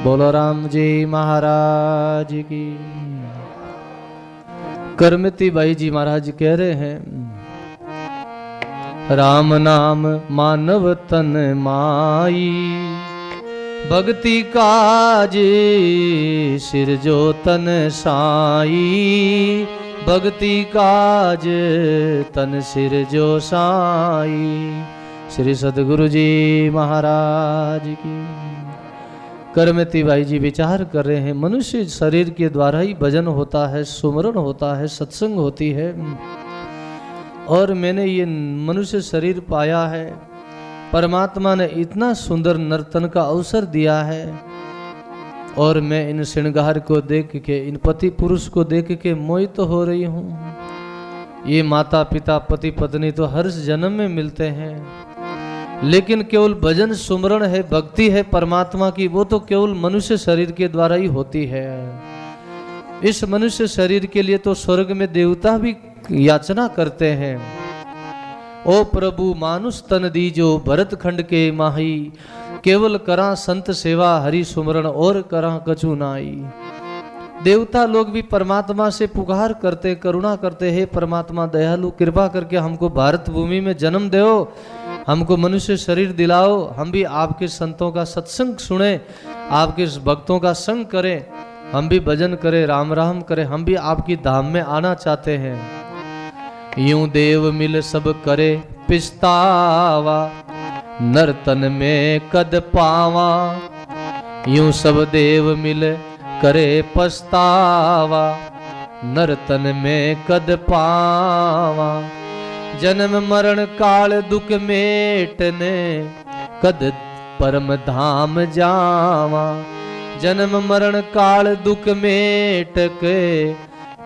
बोलो राम जी महाराज की। करमती बाई जी महाराज कह रहे हैं, राम नाम मानव तन माई, भक्ति काज सिर जो तन साई, भक्ति काज तन सिर जो साई। श्री सद्गुरु जी महाराज की। करमती बाई जी विचार कर रहे हैं, मनुष्य शरीर के द्वारा ही भजन होता है, सुमरण होता है, सत्संग होती है, और मैंने ये मनुष्य शरीर पाया है। परमात्मा ने इतना सुंदर नर्तन का अवसर दिया है, और मैं इन श्रृंगार को देख के, इन पति पुरुष को देख के मोहित तो हो रही हूँ। ये माता पिता पति पत्नी तो हर जन्म में मिलते हैं, लेकिन केवल भजन सुमरण है, भक्ति है परमात्मा की, वो तो केवल मनुष्य शरीर के द्वारा ही होती है। इस मनुष्य शरीर के लिए तो स्वर्ग में देवता भी याचना करते हैं, ओ प्रभु मानुष तन दीजो भरत खंड के माही, केवल करा संत सेवा हरि सुमरण और करा कछु नाई। देवता लोग भी परमात्मा से पुकार करते, करुणा करते हैं, परमात्मा दयालु कृपा करके हमको भारत भूमि में जन्म दो, हमको मनुष्य शरीर दिलाओ, हम भी आपके संतों का सत्संग सुने, आपके भक्तों का संग करें, हम भी भजन करें, राम राम करें, हम भी आपकी धाम में आना चाहते हैं। यूं देव मिल सब करे पिछतावा, नर्तन में कद पावा, यूं सब देव मिल करे पछतावा, नर्तन में कद पावा। जन्म मरण काल दुख मेटने, कद परम धाम जावा, जन्म मरण काल दुख मेट के,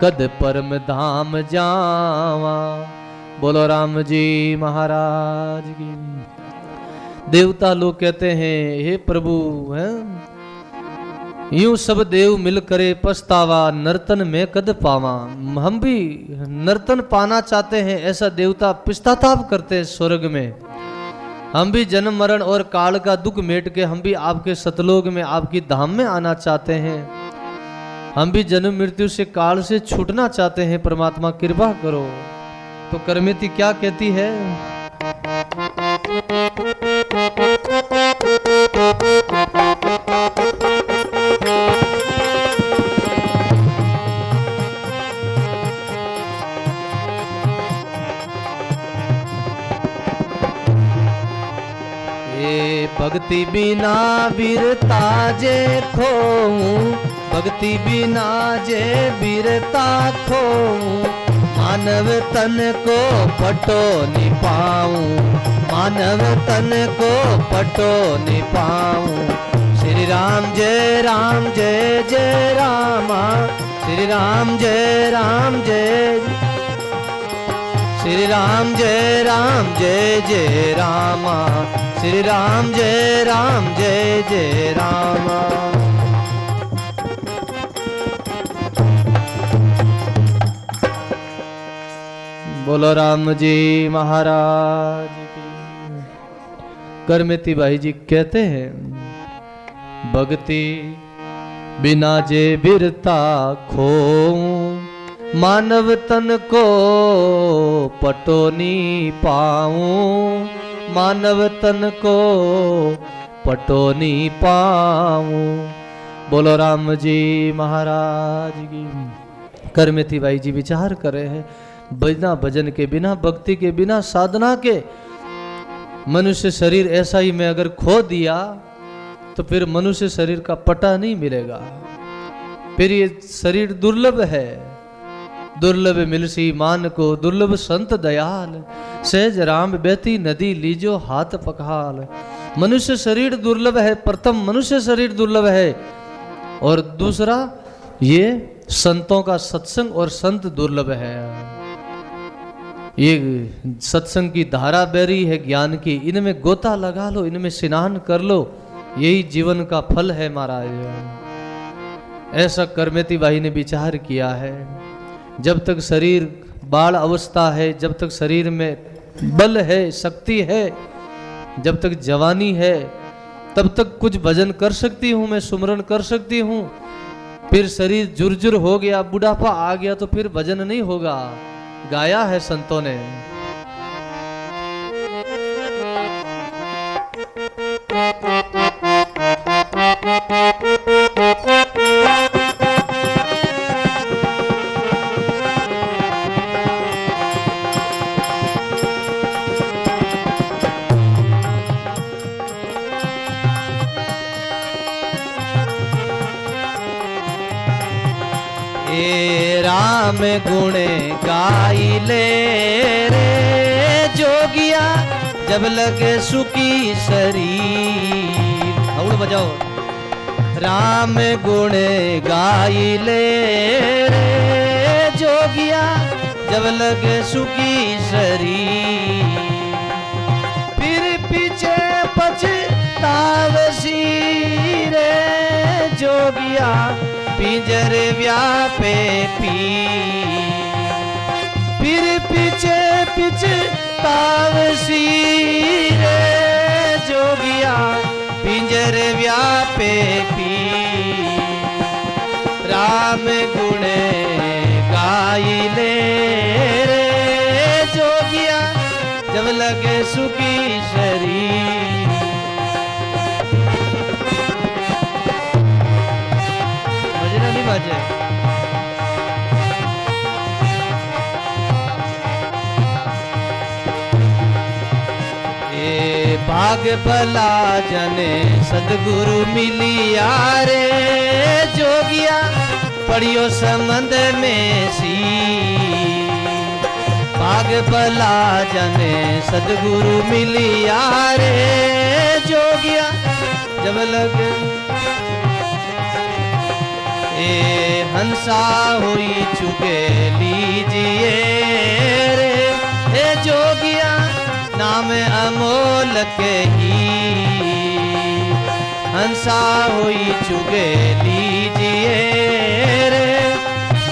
कद परम धाम जावा। बोलो राम जी महाराज की। देवता लोग कहते हैं, हे प्रभु हैं, यूं सब देव मिल करे पछतावा, नर्तन में कद पावा। हम भी नर्तन पाना चाहते हैं, ऐसा देवता पछताताप करते हैं स्वर्ग में। हम भी जन्म मरण और काल का दुख मेट के हम भी आपके सतलोक में, आपकी धाम में आना चाहते हैं। हम भी जन्म मृत्यु से, काल से छूटना चाहते हैं, परमात्मा कृपा करो। तो करमती क्या कहती है, भक्ति बिना वीरता जे खोऊं, भक्ति बिना जे वीरता खोऊं, मानव तन को पटो नि पाऊं, मानव तन को पटो नि पाऊं। श्री राम जय जय रामा, श्री राम जय श्री राम जय जय रामा, श्री राम जय जय रामा। बोलो राम जी महाराज की। करमती बाई जी कहते हैं, भक्ति बिना जे बिरता खोऊं, मानव तन को पटोनी पाऊं, मानव तन को पटोनी पाऊं। बोलो राम जी महाराज की। करमती बाई जी विचार कर रहे हैं, बिना भजन के, बिना भक्ति के, बिना साधना के मनुष्य शरीर ऐसा ही मैं अगर खो दिया तो फिर मनुष्य शरीर का पता नहीं मिलेगा, फिर ये शरीर दुर्लभ है। दुर्लभ मिलसी मान को, दुर्लभ संत दयाल, सहज राम बहती नदी लीजो हाथ पखाल। मनुष्य शरीर दुर्लभ है, प्रथम मनुष्य शरीर दुर्लभ है, और दूसरा ये संतों का सत्संग और संत दुर्लभ है। ये सत्संग की धारा बह रही है ज्ञान की, इनमें गोता लगा लो, इनमें स्नान कर लो, यही जीवन का फल है महाराज। ऐसा करमती बाई ने विचार किया है। जब तक शरीर बाल अवस्था है, जब तक शरीर में बल है, शक्ति है, जब तक जवानी है, तब तक कुछ भजन कर सकती हूँ, मैं सुमरन कर सकती हूँ। फिर शरीर जुर्जुर हो गया, बुढ़ापा आ गया तो फिर भजन नहीं होगा। गाया है संतों ने। राम गुण गाई ले रे जोगिया, जब लगे सुखी शरीर। हौड़ बजाओ। राम गुण गाई ले रे जोगिया, जब लगे सुखी शरीर। फिर पीछे पछतावसी रे जोगिया, पिंजर व्यापे पी। फिर पीछे पछतावसी रे जोगिया, पिंजर व्यापे पी। राम गुण गाई ले रे जोगिया, जब लगे सुखी शरीर। बजे ए भाग भला जने सदगुरु मिलिया रे जोगिया, पढ़ियो संबंध में सी। भाग भला जने सदगुरु मिलिया रे जोगिया, जब लगे हंसा हुई चुके लीजिए रे हे जोगिया, नाम अमोलक ही। हंसा हुई चुके लीजिए रे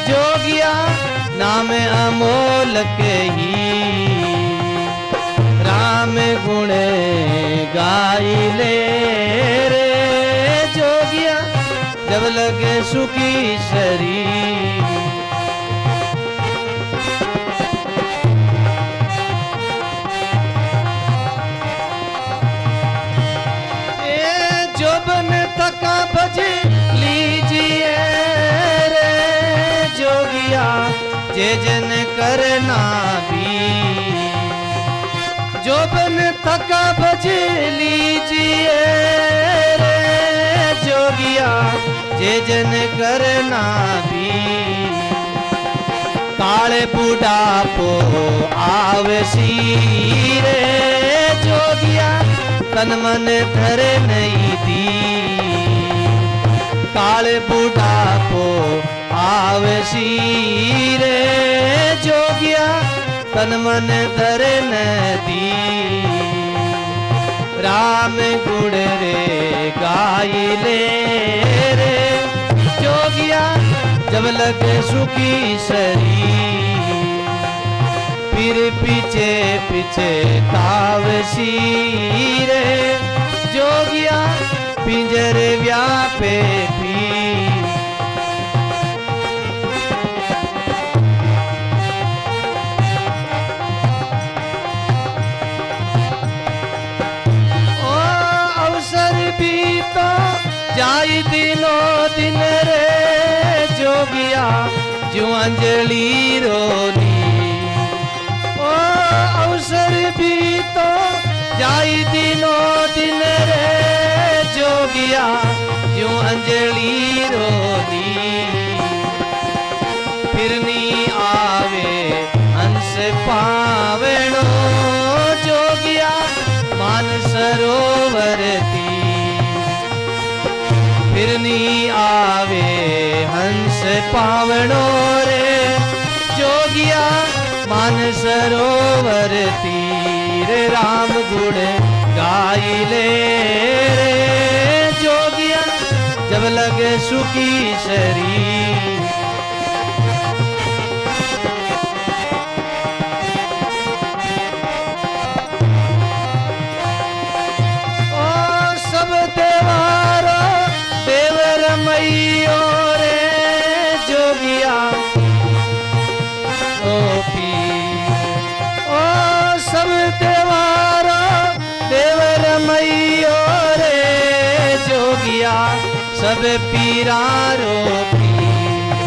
जोगिया, नाम अमोलक ही। राम गुण गाई ले रे जोगिया, जब लगे सुखी शरीर। जोबन थका भज लीजिए रे जोगिया, जे जन करना भी। जोबन थका भज लीजिए रे जोगिया, जे जन करना भी। काले बुढ़ापो आवसी रे जोगिया, तन मन धर नहीं दी। काले बुढ़ापो आवसी रे जोगिया, तन मन धर न दी। राम गुण रे गाई ले रे जोगिया, जब लगे सुखी शरीर। फिर पीछे पीछे तावसी रे जोगिया, पिंजर व्यापे पी। जाई दिनो दिन रे जोगिया, जो अंजलि रोनी। ओ अवसर भी तो जाई दिनो दिन रे जोगिया, जो अंजलि रोनी। फिरनी आवे हंस पावणो जोगिया, मान सरोवर थी। फिरनी आवे हंस पावणो रे जोगिया, मान सरोवर तीर। राम गुण गाई ले रे जोगिया, जब लगे सुखी शरीर। ओ सब सब पीरारो पीर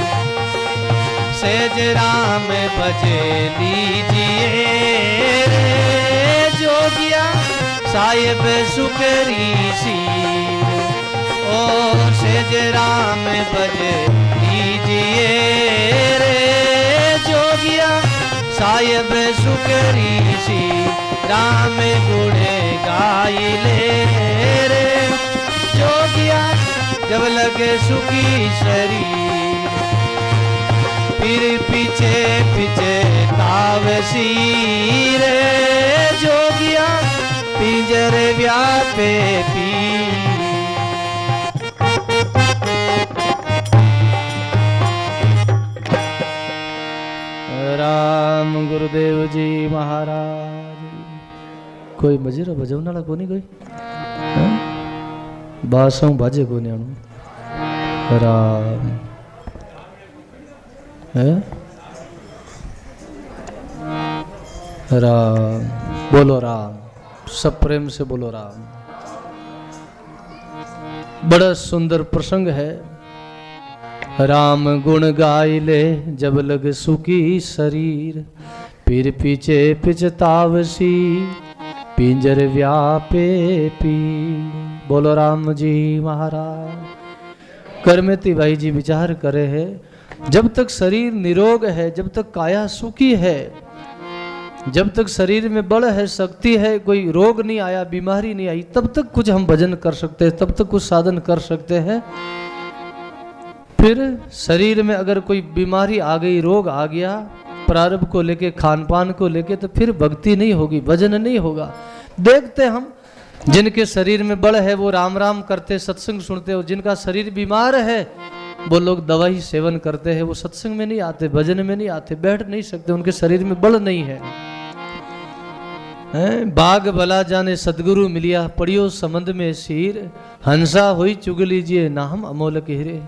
सेज राम भजे लीजिए रे जोगिया साहिब सुकरी सीर ओ सेज राम भजे लीजिए रे जोगिया साहिब सुकरी सी राम गुणे गाई ले रे जोगिया जब लगे सुखी शरीर फिर पीछे पीछे तावसी रे जोगिया पिंजर व्यापे पी राम गुरुदेव जी महाराज कोई मजीरा बजावने वाला कोनी कोई बासों बाजे कोनी आनु राम है राम बोलो राम सब प्रेम से बोलो राम। बड़ा सुंदर प्रसंग है। राम गुण गाय ले जब लग सुखी शरीर फिर पीछे पिछतावसी पिंजर व्यापे पी। बोलो राम जी महाराज। करमेती भाई जी विचार करे है जब तक शरीर निरोग है, जब तक काया सुखी है, जब तक शरीर में बल है, शक्ति है, कोई रोग नहीं आया, बीमारी नहीं आई, तब तक कुछ हम भजन कर सकते हैं, तब तक कुछ साधन कर सकते हैं। फिर शरीर में अगर कोई बीमारी आ गई, रोग आ गया, प्रारब्ध को लेके, खान पान को लेके, तो फिर भक्ति नहीं होगी, भजन नहीं होगा। देखते हम जिनके शरीर में बल है वो राम राम करते, सत्संग सुनते, और जिनका शरीर बीमार है वो लोग दवाई सेवन करते हैं, वो सत्संग में नहीं आते, भजन में नहीं आते, बैठ नहीं सकते, उनके शरीर में बल नहीं है। बाग भला जाने सदगुरु मिलिया पड़ियो संबंध में सीर हंसा हुई चुग लीजिए नाम अमोलक हीरे।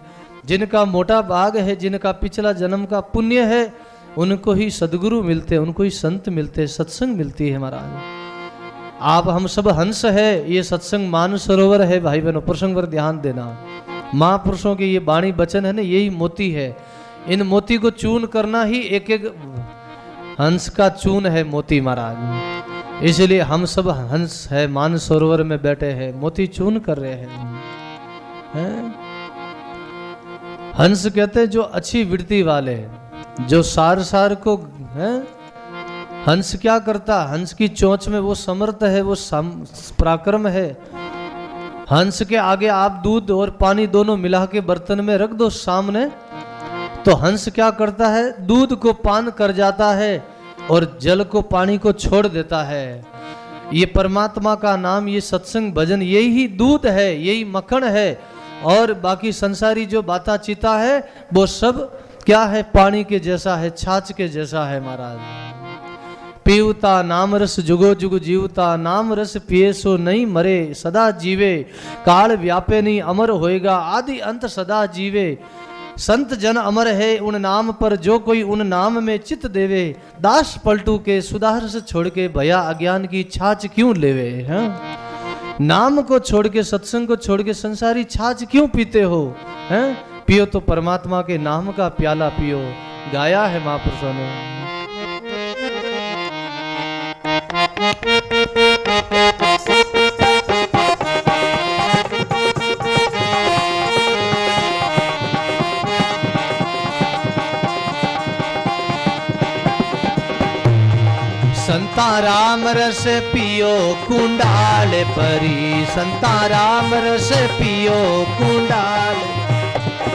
जिनका मोटा बाग है, जिनका पिछला जन्म का पुण्य है, उनको ही सदगुरु मिलते, उनको ही संत मिलते, सत्संग मिलती है महाराज। आप हम सब हंस है, ये सत्संग मान सरोवर है भाई बहनों, प्रसंग पर ध्यान देना। महापुरुषों के ये वाणी वचन है ना, यही मोती है। इन मोती को चून करना ही एक एक हंस का चून है मोती महाराज। इसलिए हम सब हंस है, मान सरोवर में बैठे हैं, मोती चून कर रहे हैं। हंस कहते हैं जो अच्छी वृत्ति वाले, जो सार सार को है। हंस क्या करता, हंस की चोंच में वो समर्थ है, वो पराक्रम है। हंस के आगे आप दूध और पानी दोनों मिला के बर्तन में रख दो सामने, तो हंस क्या करता है, दूध को पान कर जाता है और जल को, पानी को छोड़ देता है। ये परमात्मा का नाम, ये सत्संग भजन, यही दूध है, यही मक्खन है। और बाकी संसारी जो बाता चीता है वो सब क्या है, पानी के जैसा है, छाछ के जैसा है महाराज। पीवता नाम रस जुगो जुग जीवता, नाम रस पिए सो नहीं मरे, सदा जीवे काल व्यापे नहीं अमर होएगा, आदि अंत सदा जीवे। संत जन अमर है उन नाम पर, जो कोई उन नाम में चित देवे। दास पलटू के सुधार से छोड़ के, भया अज्ञान की छाछ क्यों लेवे। हैं नाम को छोड़ के, सत्संग को छोड़ के संसारी छाछ क्यों पीते हो। हैं पियो तो परमात्मा के नाम का प्याला पियो। गाया है महापुरुषों ने। संता राम रस पियो कुंडाल परी, संता राम रस पियो कुंडाल,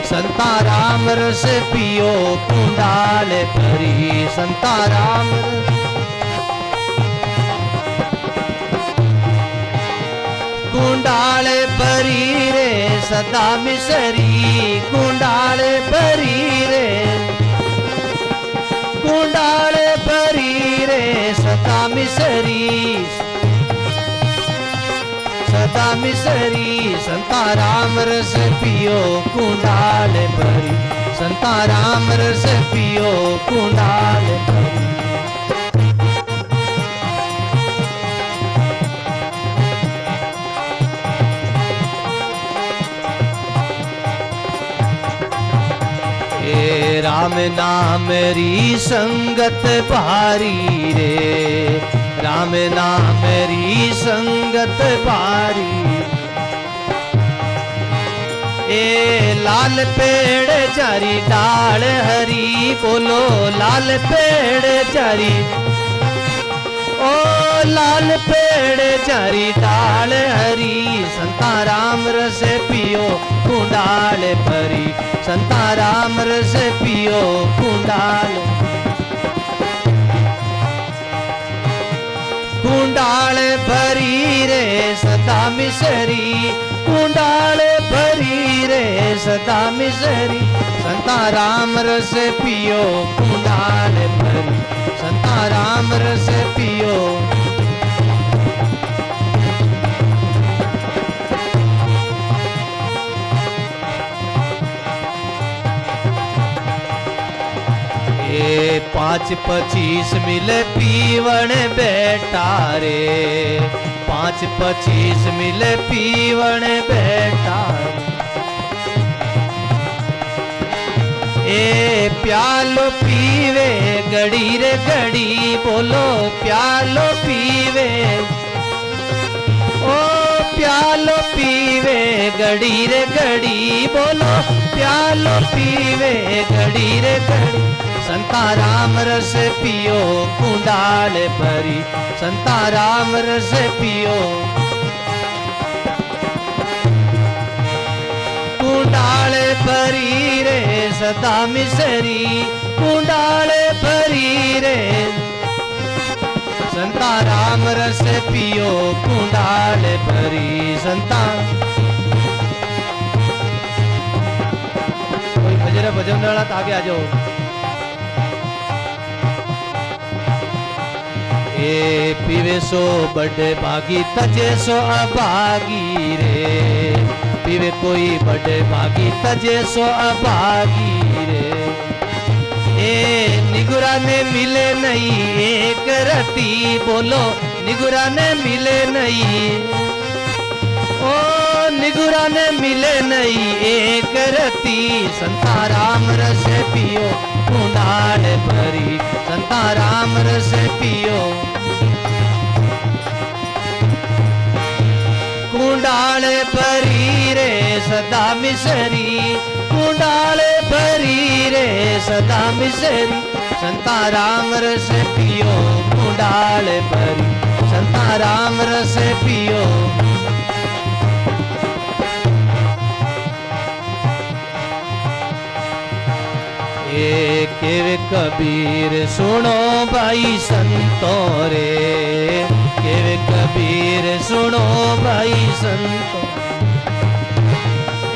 संता राम रस पियो कुंडाल परी, संता राम कुंडाल परी रे सदा मिसरी, कुंडाल परी रे, कुंडाल परी रे सदा मिसरी, सदा मिसरी। संता राम रस पियो कुंडाल परी, संता राम रस पियो कुंडाल परी। राम नाम री संगत भारी रे, राम नाम री संगत भारी। ए लाल पेड़ चारी डाल हरी, बोलो लाल पेड़ चारी, ओ लाल पेड़ चारी डाल हरी। संता राम रस पियो कुंडाल भरी, संता राम रस पियो कुंडाल, कुंडाल भरी रे सदा मिसरी, कुंडाल भरी रे सदा मिसरी। संता राम रस पियो कुंडाल भरी, संता राम रस पियो। ए 5-25 मिले पीवण बेटा रे, 5-25 मिले पीवण बेटा। ए प्यालो पीवे गड़ी रे गड़ी, बोलो प्यालो पीवे, ओ प्यालो पीवे गड़ी रे गड़ी, बोलो प्यालो पीवे गड़ी रे गड़ी। संता राम रस पियो कुंडाल भरी, संता राम रस पियो कुंडाल भरी रे सदा मिसरी, कुंडाल भरी रे संता राम रस पियो कुंडाल भरी। संता कोई भजन भजन वाला आगे आ जाओ। ए पीवे सो बड़े भागी तजे सो अभागी रे, पीवे कोई बड़े भागी तजे सो अभागी रे। ए निगुरा ने मिले नहीं एक रती, बोलो निगुरा ने मिले नहीं, ओ निगुरा ने मिले नहीं एक रती। संता राम रस पियो कुंडाल भरी, संता राम रस पियो कुंडाल भरी रे सदा मिसरी, कुंडाल भरी रे सदा मिसरी। संता राम रस पियो कुंडाल भरी, संता राम रस पियो। ए केवे कबीर सुनो भाई संतों रे, केवे कबीर सुनो भाई संतों।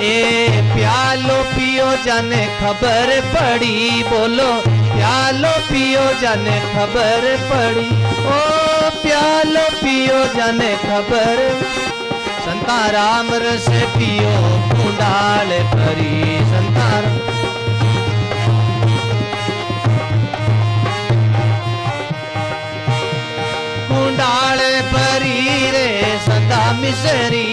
ए प्यालो पियो जाने खबर पड़ी, बोलो प्यालो पियो जाने खबर पड़ी, ओ प्यालो पियो जाने खबर। संता राम रस पियो कुंडाल भरी, संता कुंडाल भरी रे सदा मिसरी,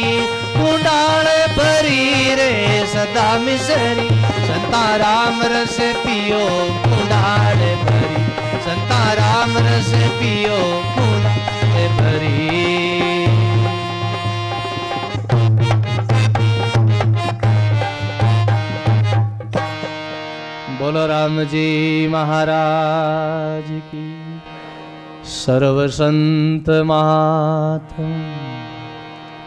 कुंडाल भरी रे सदा मिसरी। संता राम रस पियो कुंडाल भरी, संता राम रस पियो कुंडाल भरी। बोलो राम जी महाराज की। सर्व संत महात्मा।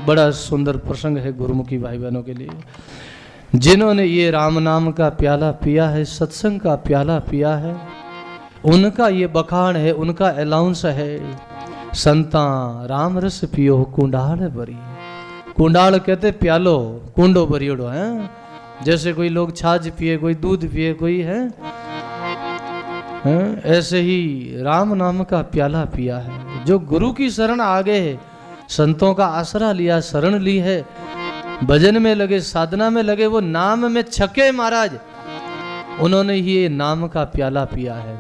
बड़ा सुंदर प्रसंग है गुरुमुखी भाई बहनों के लिए, जिन्होंने ये राम नाम का प्याला पिया है, सत्संग का प्याला पिया है, उनका ये बखान है, उनका अलाउंस है। संता राम रस पियो कुंडाल भरी। कुंडाल कहते प्यालो, कुंडो भरियोड़ो है। जैसे कोई लोग छाछ पिए, कोई दूध पिए, कोई है, ऐसे ही राम नाम का प्याला पिया है। जो गुरु की शरण आ गए है, संतों का आसरा लिया, शरण ली है, भजन में लगे, साधना में लगे, वो नाम में छके महाराज, उन्होंने ये नाम का प्याला पिया है।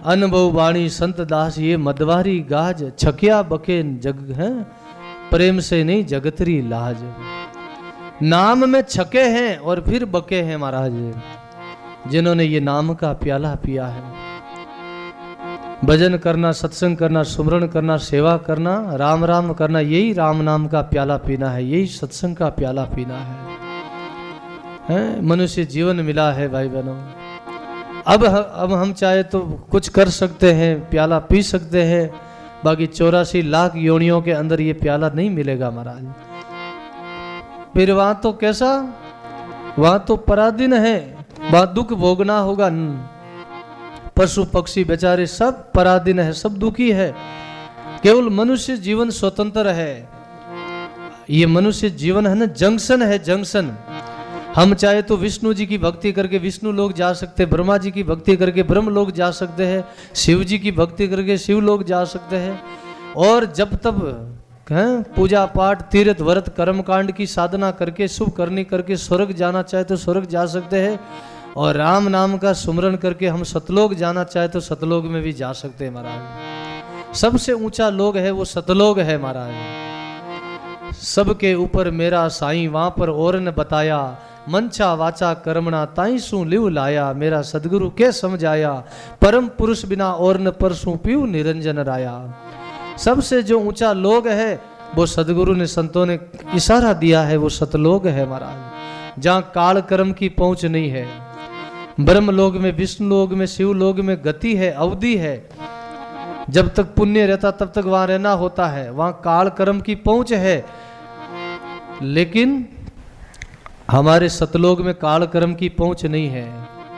अनुभव वाणी संत दास ये मदवारी गाज, छकिया बके जग है, प्रेम से नहीं जगतरी लाज। नाम में छके हैं और फिर बके हैं महाराज। जिन्होंने ये नाम का प्याला पिया है। भजन करना, सत्संग करना, सुमरण करना, सेवा करना, राम राम करना, यही राम नाम का प्याला पीना है, यही सत्संग का प्याला पीना है? मनुष्य जीवन मिला है भाई बहनों। अब हम चाहे तो कुछ कर सकते हैं, प्याला पी सकते हैं, बाकी 84 लाख योनियों के अंदर ये प्याला नहीं मिलेगा महाराज। फिर वहां तो कैसा, वहां तो पराधीन है, वहां दुख भोगना होगा। पशु पक्षी बेचारे सब पराधीन है, सब दुखी है। केवल मनुष्य जीवन स्वतंत्र है। ये मनुष्य जीवन है ना, जंक्शन है, जंक्शन। हम चाहे तो विष्णु जी की भक्ति करके विष्णु लोग जा सकते हैं, ब्रह्मा जी की भक्ति करके ब्रह्म लोग जा सकते हैं, शिव जी की भक्ति करके शिव लोग जा सकते हैं। और जब तब पूजा पाठ तीर्थ व्रत कर्म कांड की साधना करके शुभ करनी करके स्वर्ग जाना चाहे तो स्वर्ग जा सकते हैं। और राम नाम का सुमरण करके हम सतलोक जाना चाहे तो सतलोक में भी जा सकते हैं महाराज। सबसे ऊंचा लोग है वो सतलोक है महाराज। सबके ऊपर मेरा साईं वहां पर और ने बताया, मंचा वाचा कर्मणा ताई सू लिव लाया, मेरा सदगुरु के समझाया, परम पुरुष बिना और न परसू पीऊ निरंजन राया। सबसे जो ऊंचा लोग है वो सदगुरु ने, संतों ने इशारा दिया है, वो सतलोक है महाराज, जहाँ काल कर्म की पहुंच नहीं है। ब्रह्म लोक में, विष्णु लोक में, शिव लोक में गति है, अवधि है। जब तक पुण्य रहता तब तक वहां रहना होता है, वहां काल कर्म की पहुंच है। लेकिन हमारे सतलोक में काल कर्म की पहुंच नहीं है।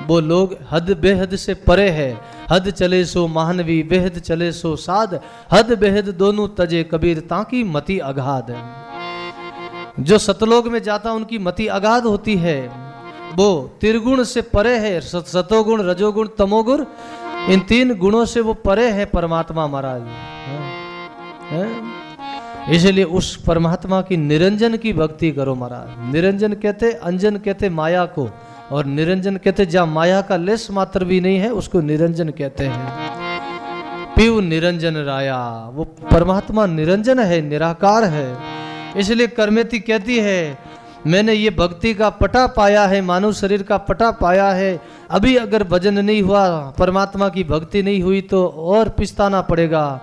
वो लोग हद बेहद से परे है। हद चले सो महानवी, बेहद चले सो साध, हद बेहद दोनों तजे कबीर ताकि मति अगाध। जो सतलोक में जाता उनकी मति अगाध होती है, वो त्रिगुण से परे है। सतोगुण, रजोगुण, तमोगुण, इन 3 गुणों से वो परे है परमात्मा महाराज। इसलिए उस परमात्मा की निरंजन की भक्ति करो महाराज। निरंजन कहते, अंजन कहते माया को, और निरंजन कहते जहाँ माया का लेस मात्र भी नहीं है उसको निरंजन कहते हैं। पीऊ निरंजन राया, वो परमात्मा निरंजन है, निराकार है। इसलिए कर्मेती कहती है, मैंने ये भक्ति का पटा पाया है, मानव शरीर का पटा पाया है। अभी अगर भजन नहीं हुआ, परमात्मा की भक्ति नहीं हुई तो और पिछताना पड़ेगा।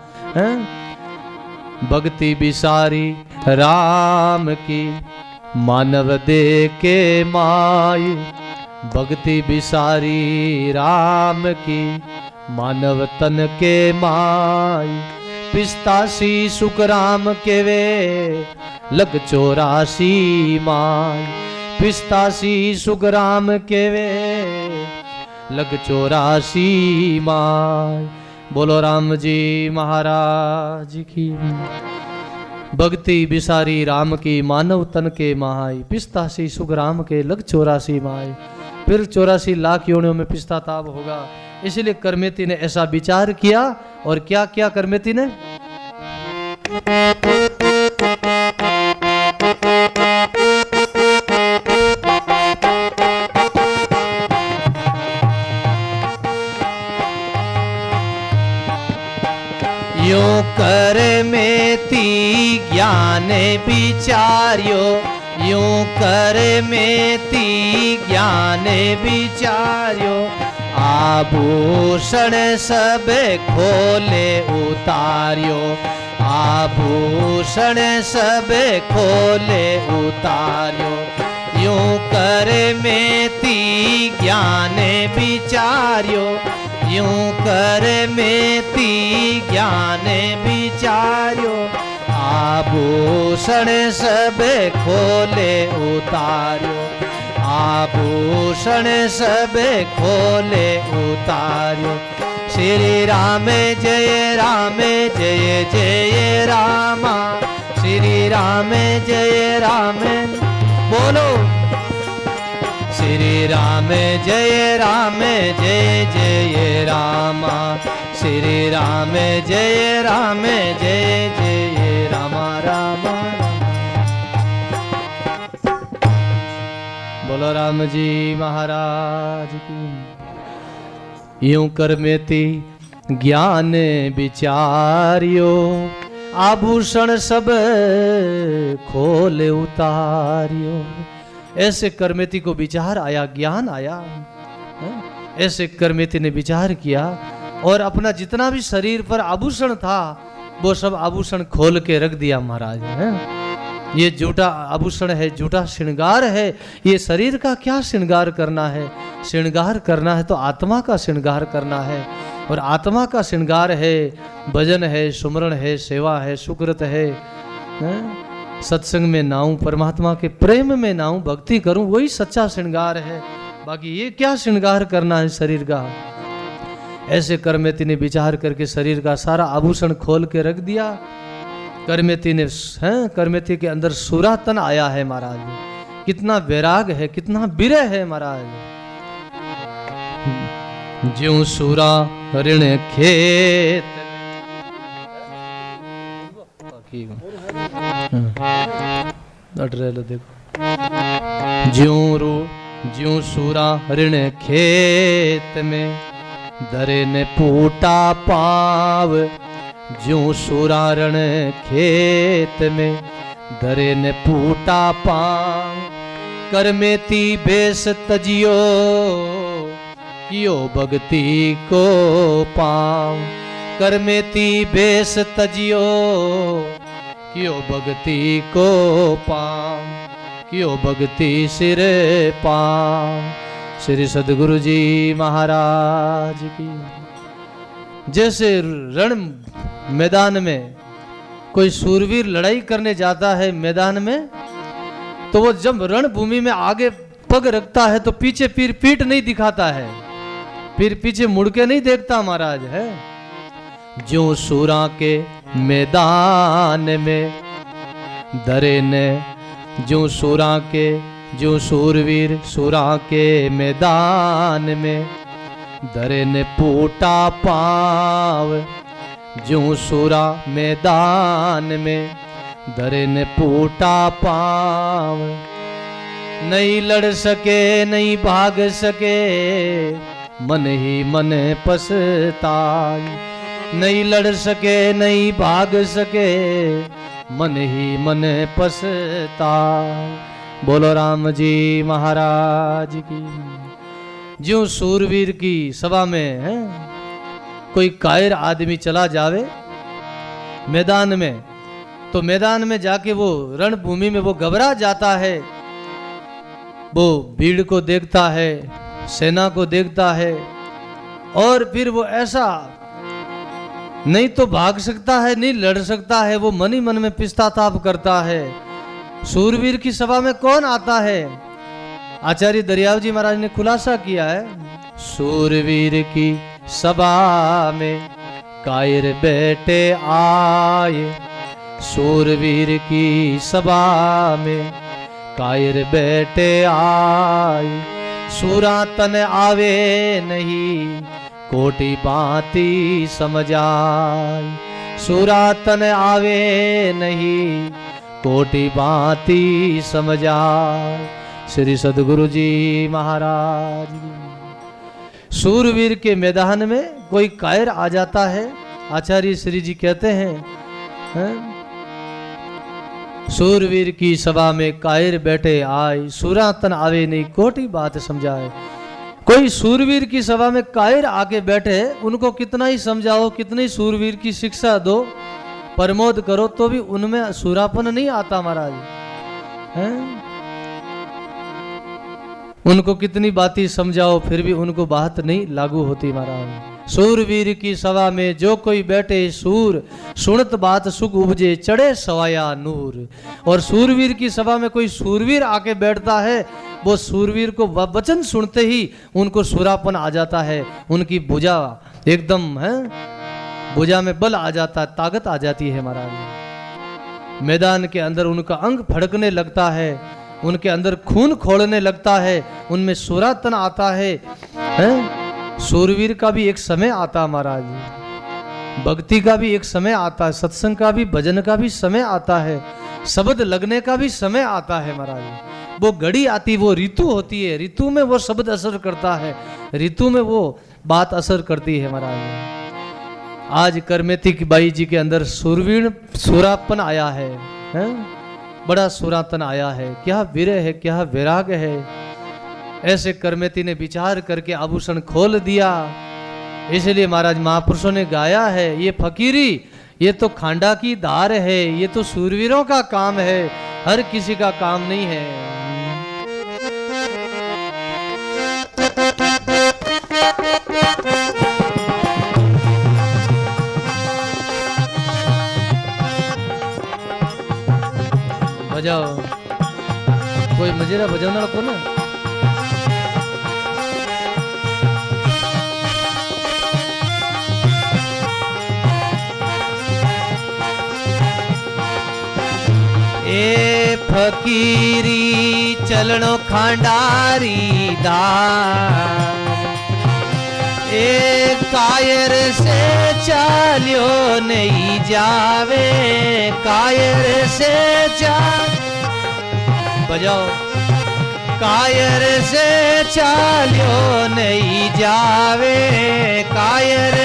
भक्ति बिसारी राम की, मानव दे के माई। भक्ति बिसारी राम की, मानव तन के माई। पिस्तासी सुख राम के वे, लग 84 माई। पिस्तासी सुख राम के वे, लग 84 माई। बोलो राम जी महाराज की। भक्ति बिसारी राम की, मानव तन के माई। पिस्तासी सुख राम के, लग 84 माई। फिर 84 लाख योनियों में पिस्ताताप होगा। इसलिए कर्मेती ने ऐसा विचार किया। और क्या किया कर्मेती ने? यूं कर्मेती ज्ञान विचार्यो, यूं कर्मेती ज्ञान विचार्यो। आभूषण सब खोले उतार्यो, आभूषण सब खोले उतार्यो। यूं कर्मेती ज्ञान विचार्यो, यूं कर्मेती ज्ञान विचार्यो। आभूषण सब खोले उतार्यो, आभूषण सब खोले उतार्यो। श्री राम जय राम, जय जय रामा। श्री राम जय राम, बोलो। श्री राम जय राम, जय जय रामा। श्री राम जय राम, जय जय रामा रामा। बोलो राम जी महाराज की। यूं कर्मेती ज्ञान विचार्यो, आभूषण सब खोले उतार्यो। ऐसे कर्मेती को विचार आया, ज्ञान आया। ऐसे करमेती ने विचार किया और अपना जितना भी शरीर पर आभूषण था वो सब आभूषण खोल के रख दिया महाराज। ये झूठा आभूषण है, झूठा श्रृंगार है, ये शरीर का क्या श्रृंगार करना है? श्रृंगार करना है तो आत्मा का श्रृंगार करना है, और आत्मा का श्रृंगार है भजन है, सुमरण है, सेवा है, सुकृत है, सत्संग में नाऊं, परमात्मा के प्रेम में नाऊं, भक्ति करूं, वही सच्चा श्रृंगार है। बाकी ये क्या श्रृंगार करना है शरीर का? ऐसे करमेती ने विचार करके शरीर का सारा आभूषण खोल के रख दिया। करमेती के अंदर सुरातन आया है महाराज। कितना वैराग है, कितना विरह है महाराज। ज्यों सूरा ऋण खेत देखो, ज्यों सूरा ऋण खेत में दरे ने फूटा पाव। ज्यों सूरा ऋण खेत में दरे ने फूटा पाव। करमेती बेस तजियो कियो भगती को पाव। करमेती बेस तजियो कियो भगती को पाव। कियो भगती सिर पाव। श्री सद्गुरु जी महाराज की। जैसे रण मैदान में कोई सूरवीर लड़ाई करने जाता है मैदान में, तो वो जब रणभूमि में आगे पग रखता है तो पीछे पीर पीठ नहीं दिखाता है, फिर पीछे मुड़ के नहीं देखता महाराज है। ज्यों सूरा के मैदान में दरे ने, ज्यों सूरा के, ज्यों सूरवीर सूरा के मैदान में दरे ने फूटा पाव। ज्यों सूरा मैदान में दरे ने फूटा पाव। नहीं लड़ सके नहीं भाग सके मन ही मन पछताई। नहीं लड़ सके नहीं भाग सके मन ही मन पछताई। बोलो राम जी महाराज की। ज्यों सूरवीर की सभा में है कोई कायर आदमी चला जावे मैदान में, तो मैदान में जाके वो रणभूमि में वो घबरा जाता है। वो भीड़ को देखता है, सेना को देखता है, और फिर वो ऐसा नहीं तो भाग सकता है नहीं लड़ सकता है, वो मन ही मन में पश्चाताप करता है। सूरवीर की सभा में कौन आता है? आचार्य दरियाव जी महाराज ने खुलासा किया है। सूरवीर की सभा में कायर बैठे आए। सूरवीर की सभा में कायर बैठे आए। सूरा तन आवे नहीं कोटि बाती समझ आए। सूरा तन आवे नहीं कोटि बाती समझ आए। श्री सद्गुरु जी महाराज। सूरवीर के मैदान में कोई कायर आ जाता है, आचार्य श्री जी कहते हैं, सूरवीर की सभा में कायर बैठे आए। सूरातन आवे नहीं कोटि बात समझाए। कोई सूरवीर की सभा में कायर आके बैठे, उनको कितना ही समझाओ, कितनी सूरवीर की शिक्षा दो, प्रमोद करो, तो भी उनमें सूरापन नहीं आता महाराज हैं। उनको कितनी बातें समझाओ फिर भी उनको बात नहीं लागू होती महाराज। सूरवीर की सभा में जो कोई बैठे सूर, सुनत बात सुख उपजे चढ़े सवाया नूर। और सूरवीर की सभा में कोई सूरवीर आके बैठता है, वो सूरवीर को वचन सुनते ही उनको सुरापन आ जाता है। उनकी भुजा एकदम है, भुजा में बल आ जाता है, ताकत आ जाती है महाराज। मैदान के अंदर उनका अंग फड़कने लगता है, उनके अंदर खून खोलने लगता है, उनमें सुरातन आता है। सूरवीर का भी एक समय आता महाराज, भक्ति का भी एक समय आता है, सत्संग का भी, भजन का भी समय आता है, शब्द लगने का भी समय आता है महाराज। वो घड़ी आती, वो ऋतु होती है, ऋतु में वो शब्द असर करता है, ऋतु में वो बात असर करती है महाराज। आज करमेती की बाई जी के अंदर सूरवीर सुरापन आया है, बड़ा सुरातन आया है। क्या विरह है, क्या वैराग है। ऐसे करमेती ने विचार करके आभूषण खोल दिया। इसलिए महाराज महापुरुषों ने गाया है, ये फकीरी, ये तो खांडा की धार है, ये तो सूरवीरों का काम है, हर किसी का काम नहीं है। बजाओ, कोई मजेरा बजाने को ना। ए फकीरी चलनो खांडारी दार, ए कायर से चालियो नहीं जावे, कायर से बजाओ, कायर से चालियो नहीं जावे, कायर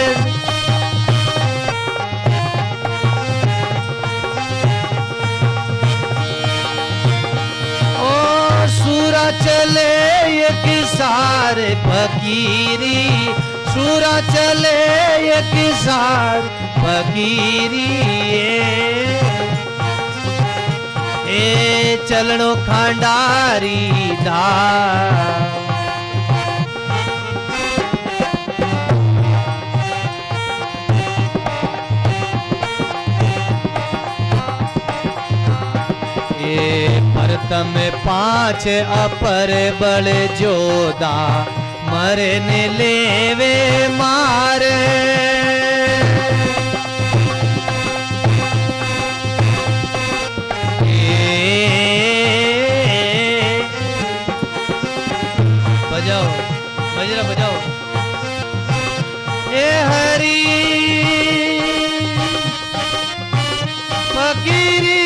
सूरा चले एक सारे फकीरी, सूरा चले एक सार फकीरी, ए चलनो खांडारी धार। भरतम 5 अपर बल जोदा, मरने लेवे मारे, बजाओ मजरा बजाओ, ए हरी फकीरी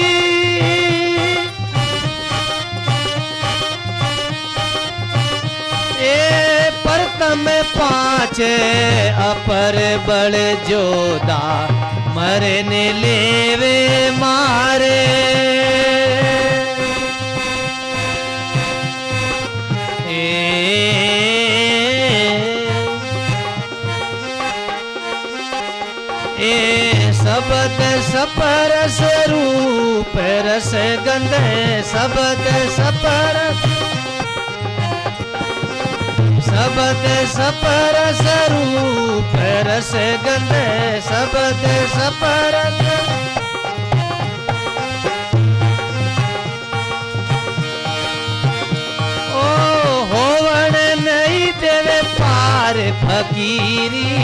में 5 अपर बल जोदा, मरने लेवे मारे, ए सबद सपरस रूप रस गंध, सबद सपरस, सबद सपरस रूप रस गंध, सबद सपरस, ओ होवन नहीं देवे पार फकीरी,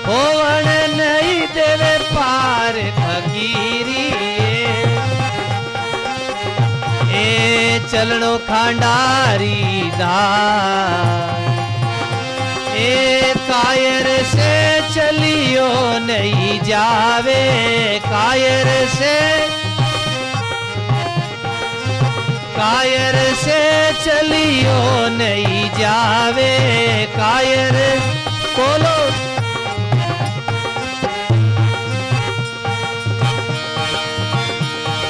होवन नहीं देवे पार फकीरी, ए चलनो खांडारी दार, ए कायर से चलियो नहीं जावे, कायर से, कायर से चलियो नहीं जावे, कायर बोलो,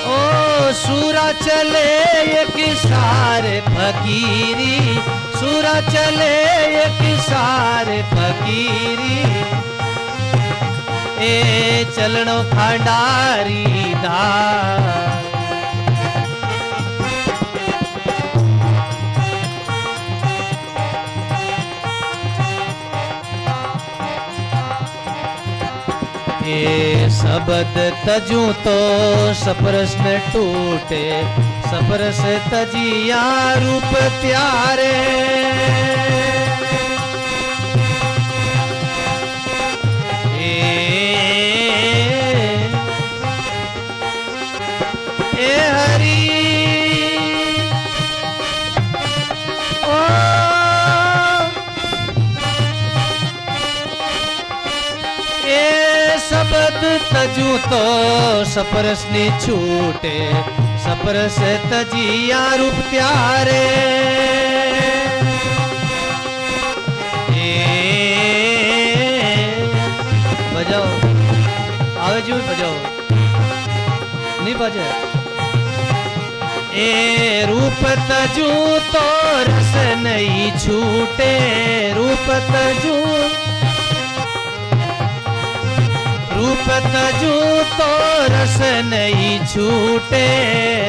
ओ सूरा चले एक सारे फकीरी, सूरा चले एक सारे फकीरी, ए चलनो खांडारी धार। ए सबद तजू तो सपरस में टूटे, सपरस तजिया रूप त्यारे, ए हरी ओ ए सबद तजू तो सपरस ने छूटे, सपरस तजिया रूप त्यारे, बजाओ आवे जी बजाओ, नहीं बजे, ए रूप तजू तो रस नहीं छूटे, रूप तजू, रूप तजू तो रस नहीं छूटे,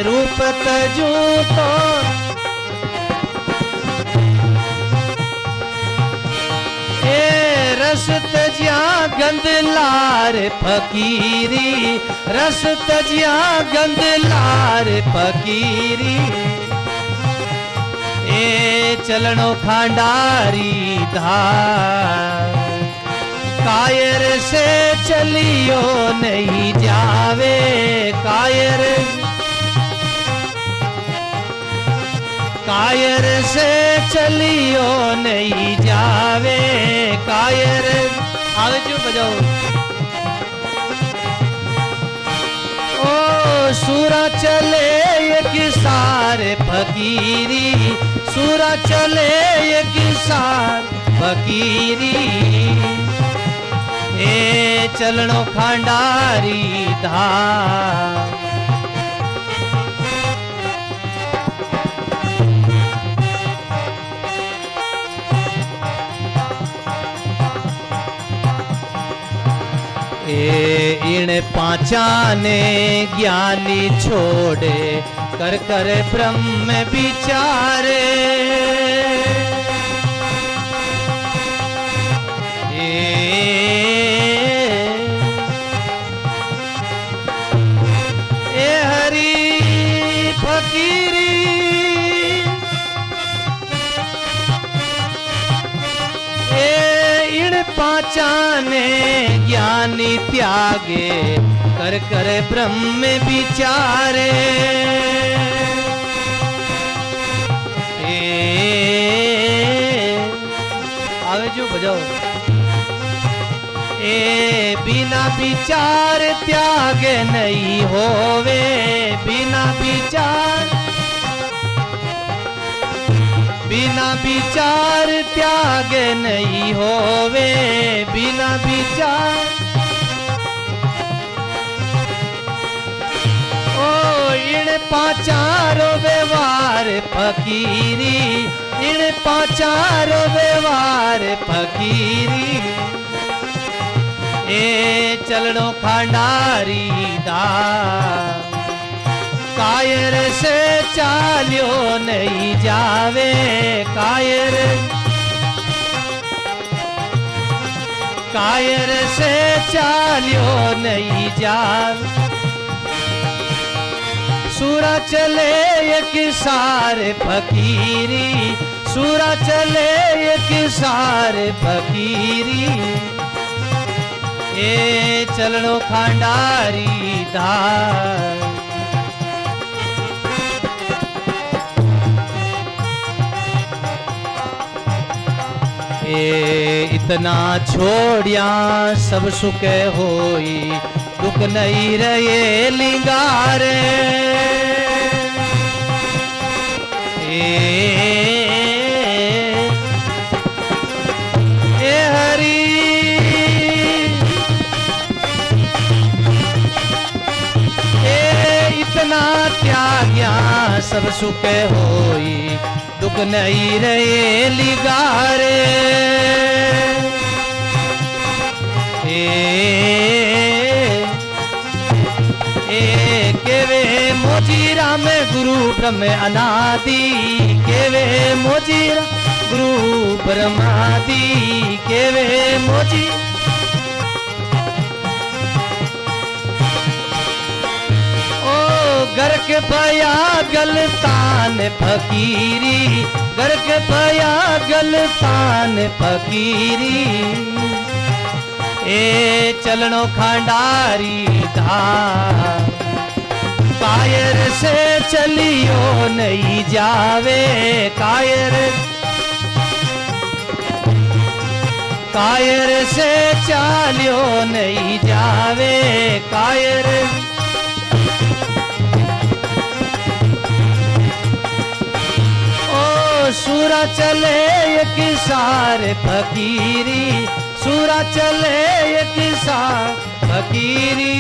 रूप तजू तो रस तजिया गंद लार फकीरी, रस तजिया गंद लार फकीरी। ए चलनो खांडारी धार, कायर से चलियो नहीं जावे, कायर, कायर से चलियो नहीं जावे, कायर। आवे जो बजाओ। ओ सूरा चले एक सारे फकीरी, सूरा चले एक सार फकीरी। ए चलनो खांडारी धार, इन पांचा ने ज्ञानी छोड़े, कर कर ब्रह्म विचारे। ए हरी फकीरी, पांचा ने ज्ञानी त्यागे, कर कर ब्रह्म विचारे। आवे जो बजाओ। ए बिना विचार त्याग नहीं होवे, बिना विचार, बिना विचार त्याग नहीं होवे, बिना विचार। ओ इन पांचारो व्यवहार फकीरी, इन पांचारो व्यवहार फकीरी। ए चलनो खांडारी दार, कायर से चालियो नहीं जावे, कायर, कायर से चालियो नहीं जावे। सूरा चले एक सारे फकीरी, सूरा चले एक सारे फकीरी। ए चलनो खांडारी धार, इतना छोड़िया सब सुख होई, दुख नहीं रहे लिंगारे। ए हरी इतना त्याग्या सब सुख होई, दुख नहीं रहे लिगारे। केवे मोजीरा में गुरु ब्रह्म अनादि, केवे मोजीरा गुरु ब्रह्मादि, केवे मोजी। गर्क भया गलतान फकीरी, गर्क भया गलतान फकीरी। ए चलनो खांडारी धार, कायर से चलियो नहीं जावे, कायर, कायर से चालियो नहीं जावे, कायर। सूरा चले एक सारे फकीरी, सूरा चले एक सार फकीरी।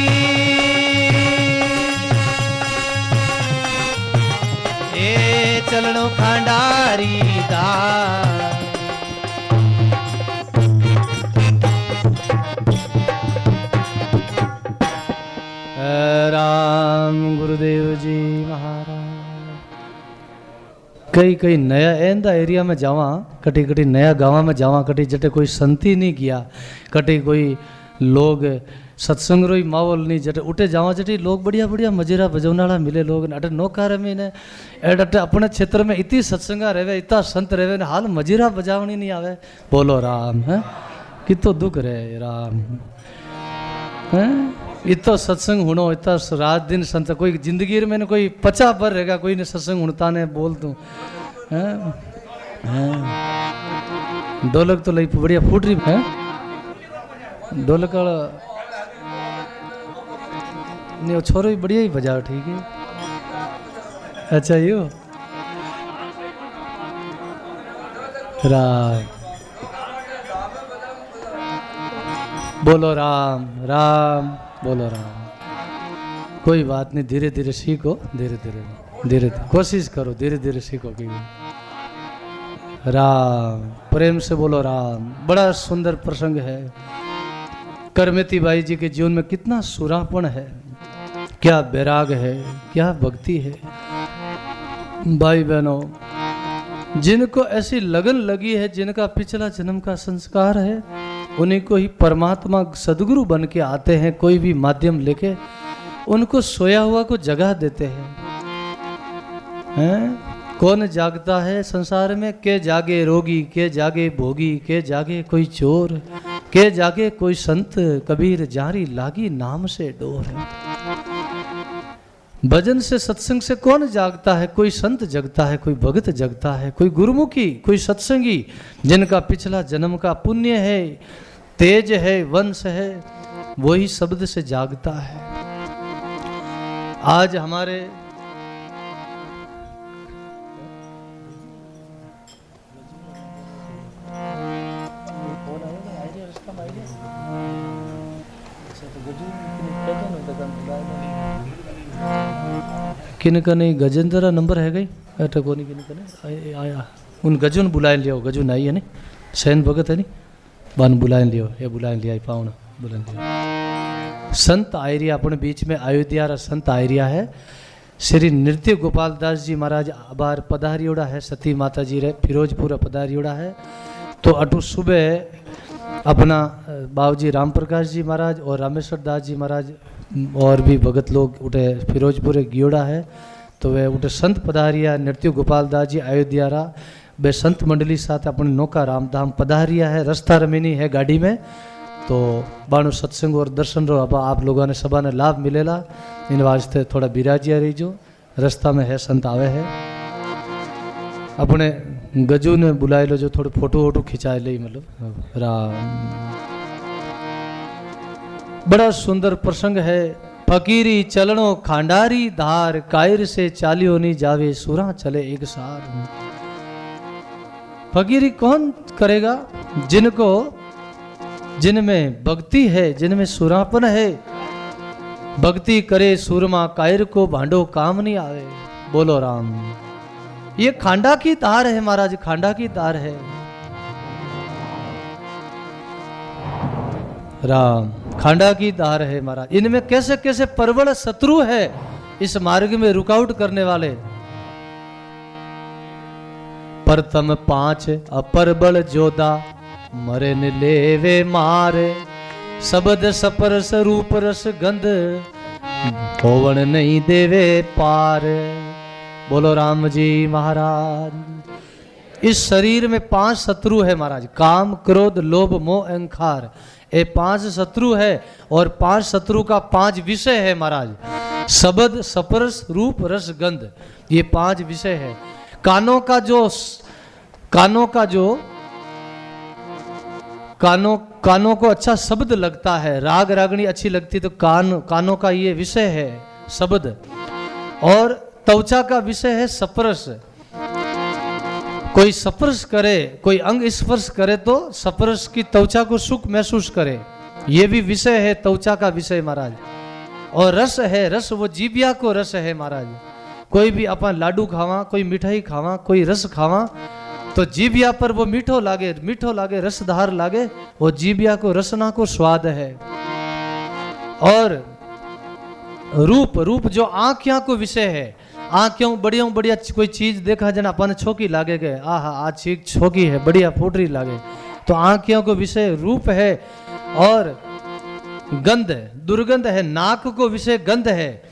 चरणों खांडारी दार। राम गुरुदेव जी महाराज। कई कई नया एंदा एरिया में जावा, कटी कटी नया गाँव में जावा, कटी जटे कोई संति नहीं किया, कटी कोई लोग सत्संग रो माहौल नहीं, जटे उठे जावा जटे लोग बढ़िया बढ़िया मजेरा बजवनाड़ा मिले लोग अटे नौकार में ने अटे अपने क्षेत्र में इतनी सत्संगा रहे, इतना संत रहे ने, हाल मजेरा बजावनी नहीं आवे। बोलो राम है कितो दुख रहे राम है। इतो सत्संग हुनो, इतना रात दिन संत, कोई जिंदगी में कोई 50 पर रहेगा, कोई ने सत्संग हुनता ने बोल तू ढोलक तो लई बढ़िया फूट रही है, ढोलक नहीं वो छोरो भी बढ़िया ही बजा, ठीक है। अच्छा यो राम बोलो राम राम बोलो राम। कोई बात नहीं, धीरे धीरे सीखो, धीरे धीरे धीरे कोशिश करो, धीरे धीरे सीखो कि राम प्रेम से बोलो राम। बड़ा सुंदर प्रसंग है। करमेती बाई जी के जीवन में कितना सुरापन है, क्या बैराग है, क्या भक्ति है। भाई बहनों, जिनको ऐसी लगन लगी है, जिनका पिछला जन्म का संस्कार है, उन्हीं को ही परमात्मा सदगुरु बन के आते हैं, कोई भी माध्यम लेके उनको सोया हुआ को जगा देते हैं। कौन जागता है संसार में? के जागे रोगी, के जागे भोगी, के जागे कोई चोर, के जागे कोई संत, कबीर जारी लागी नाम से डोर। भजन से सत्संग से कौन जागता है? कोई संत जगता है, कोई भगत जगता है, कोई गुरुमुखी, कोई सत्संगी, जिनका पिछला जन्म का पुण्य है, तेज है, वंश है, वही शब्द से जागता है। आज हमारे किन का नहीं गजेंद्र नंबर है गई ऐसा को नहीं, किन का नहीं आया, उन गजुन बुलाए लियो, गजुन आई है नहीं, सैन भगत है नहीं, बन बुलाए लियो, ये बुलाए लिया पावना बुलाए लिया। संत आयरिया अपने बीच में अयोध्या रा संत आयरिया है। श्री नृत्य गोपाल दास जी महाराज अबार पधारियोड़ा है, सती माता जी रे फिरोजपुर पधारियोड़ा है। तो अटू सुबह अपना बाबूजी राम प्रकाश जी महाराज और रामेश्वर दास जी महाराज और भी भगत लोग उठे फिरोजपुर गियोड़ा है। तो वे उठे संत पधारिया नृत्य गोपाल दास जी अयोध्या रा, वे संत मंडली साथ अपने नौका रामधाम पधारिया है। रास्ता रमीनी है गाड़ी में, तो बाणु सत्संग और दर्शन रो अब आप लोगों ने सभा ने लाभ मिलेला। इन वास्ते थोड़ा बिराजिया रही जो रास्ता में है, संत आवे है। अपने गजू ने बुलाए लो जो थोड़े फोटो वोटो खिंचाए ले, मतलब राम। बड़ा सुंदर प्रसंग है। फकीरी चलनो खांडारी धार, कायर से चालियो नहीं जावे, सुरा चले एक सार। फकीरी कौन करेगा? जिनको, जिनमें भक्ति है, जिनमें सुरापन है। भक्ति करे सूरमा, कायर को भांडो काम नहीं आवे। बोलो राम। ये खांडा की धार है महाराज, खांडा की धार है राम, खांडा की धार है महाराज। इनमें कैसे कैसे प्रबल शत्रु है इस मार्ग में रुकावट करने वाले। प्रथम 5 अप्रबल जोधा, मरे न लेवे मारे। शब्द सपरस रूप रस गंध, होवन नहीं देवे पार। बोलो राम जी महाराज। इस शरीर में 5 शत्रु है महाराज, काम क्रोध लोभ मोह अहंकार, ये 5 शत्रु है। और 5 शत्रु का 5 विषय है महाराज। शब्द सपरस रूप रस गंध, ये 5 विषय है। कानों को अच्छा शब्द लगता है, राग रागनी अच्छी लगती, तो कानों का ये विषय है शब्द। और त्वचा का विषय है स्पर्श। कोई स्पर्श करे, कोई अंग स्पर्श करे तो स्पर्श की त्वचा को सुख महसूस करे, ये भी विषय है त्वचा का विषय महाराज। और रस है, रस वो जीविया को रस है महाराज। कोई भी अपन लाडू खावा, कोई मिठाई खावा, कोई रस खावा, तो जीभिया पर वो मीठो लागे, रसधार लागे, वो जीभिया को रसना को स्वाद है। और रूप जो आँखियां को विषय है, आँखों बढ़िया कोई चीज देखा जन अपन छोकी लागे गए, आहा आज चीज छोकी है, बढ़िया फूटरी लागे, तो आँखियों को विषय रूप है। और गंध, दुर्गंध है, नाक को विषय गंध है।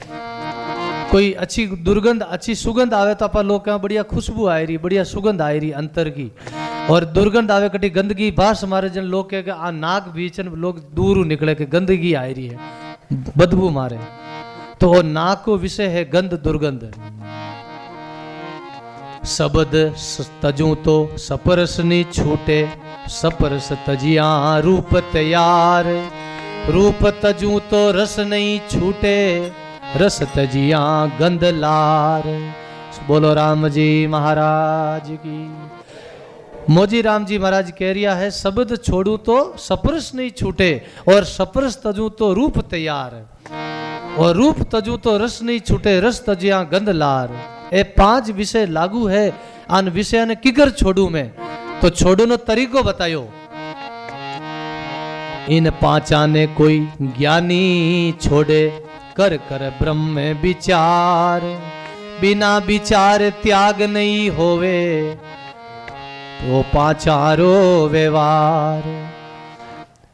कोई अच्छी दुर्गंध, अच्छी सुगंध आवे तो अपन लोग कहाँ बढ़िया खुशबू आ रही, बढ़िया सुगंध आ रही अंतर की। और दुर्गंध आवे कटी गंदगी बास मारे जन लोग कहे आ नाक बीचन लोग दूर निकले के गंदगी आ रही है, बदबू मारे, तो वो नाक को विषय है गंध दुर्गंध। शब्द तजू तो सपरस नी छूटे, सपरस तजिया रूप तैयार, रूप तजू तो रस नहीं छूटे, रस तजिया गंध लार। बोलो राम जी महाराज की। मोजी राम जी महाराज कह रिया है, शब्द छोड़ू तो सपरस नहीं छूटे, और सपरस तजू तो रूप तैयार, और रूप तजू तो रस नहीं छूटे, रस तजिया गंध लार। ए 5 विषय लागू है, आन विषय ने किगर छोड़ू मैं, तो छोड़ो नो तरीको बतायो। इन 5 ने कोई ज्ञानी छोड़े, कर कर ब्रह्म विचार, बिना विचार त्याग नहीं होवे, तो 5 व्यवहार।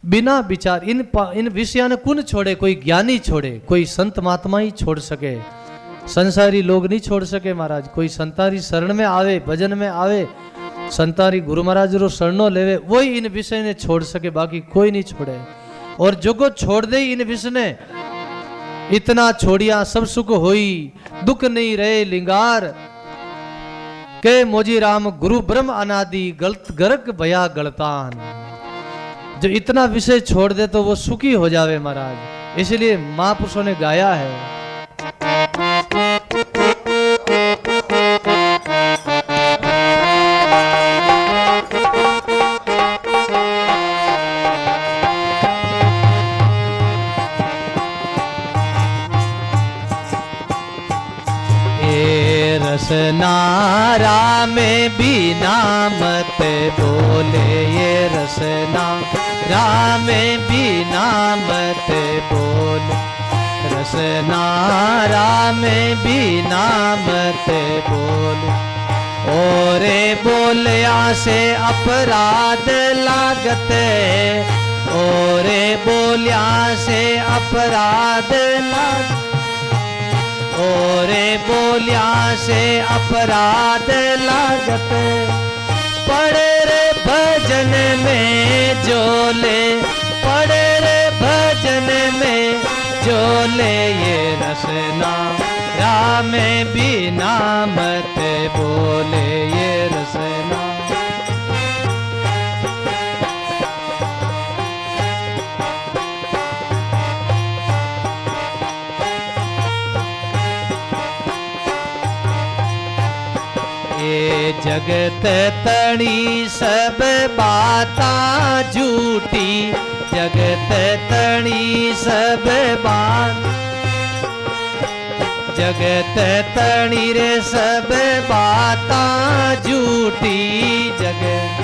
बिना विचार इन विषयों ने कौन छोड़े? कोई ज्ञानी छोड़े, कोई संत महात्मा ही छोड़ सके, संसारी लोग नहीं छोड़ सके महाराज। कोई संतारी शरण में आवे, भजन में आवे, संतारी गुरु महाराज रो शरणो लेवे, वही इन विषय ने छोड़ सके, बाकी कोई नहीं छोड़े। और जो को छोड़ दे इन विषय ने, इतना छोड़िया सब सुख होई, दुख नहीं रहे लिंगार, के मोजी राम गुरु ब्रह्म अनादि, गलत गरक भया गलतान। जो इतना विषय छोड़ दे तो वो सुखी हो जावे महाराज। इसलिए महापुरुषों ने गाया है, रसनारा में बिना मत बोले, ये रसनारा में बिना मत बोले, रसनारा में बिना मत बोले, ओरे बोलिया से अपराध लागते, ओरे बोलिया से अपराध लागते, ओरे बोलिया से अपराध लागत, पड़े रे भजन में जोले, पड़े रे भजन में जोले, ये रसना राम बिना मत बोले, ये रसना। जगत तणी सब बाता झूठी, जगत तणी सब बात, जगत तणी रे सब बाता झूठी, जगत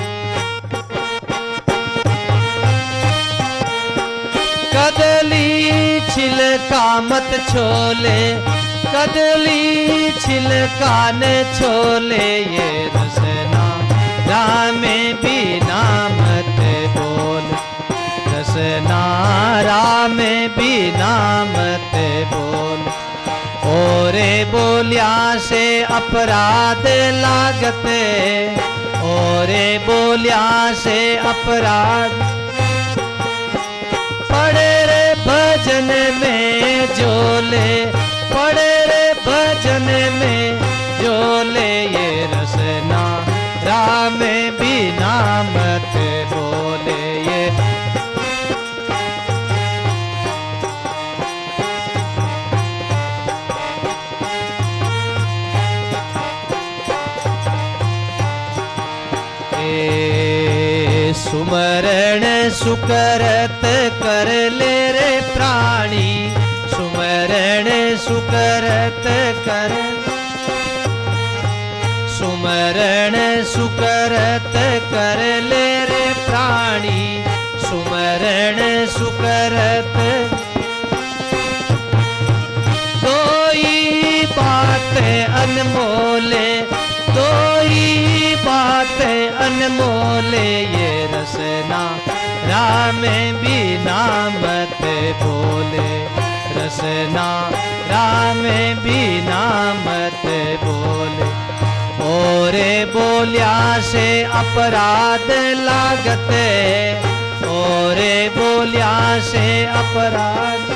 कदली छिलका मत छोले, कदली छिलका न छोले, ये रसना राम बिना मत बोल, रसना राम बिना मत बोल, ओरे बोलिया से अपराध लागते, ओरे बोलिया से अपराध, पड़े रे भजन में जोले, पड़े रे भजन में जोले, ये रसना राम बिना मत बोले, ये सुमरण सुकरत कर ले रे प्राणी, सुमरण सुकरत कर, सुमरण सुकरत कर ले रे प्राणी, सुमरण सुकरत दो ही बात अनमोले, दो ही बात अनमोले, ये रसना राम बिना मत बोले, रसना राम बिना मत बोले। ओरे बोलिया से अपराध लागते, ओरे बोलिया से अपराध,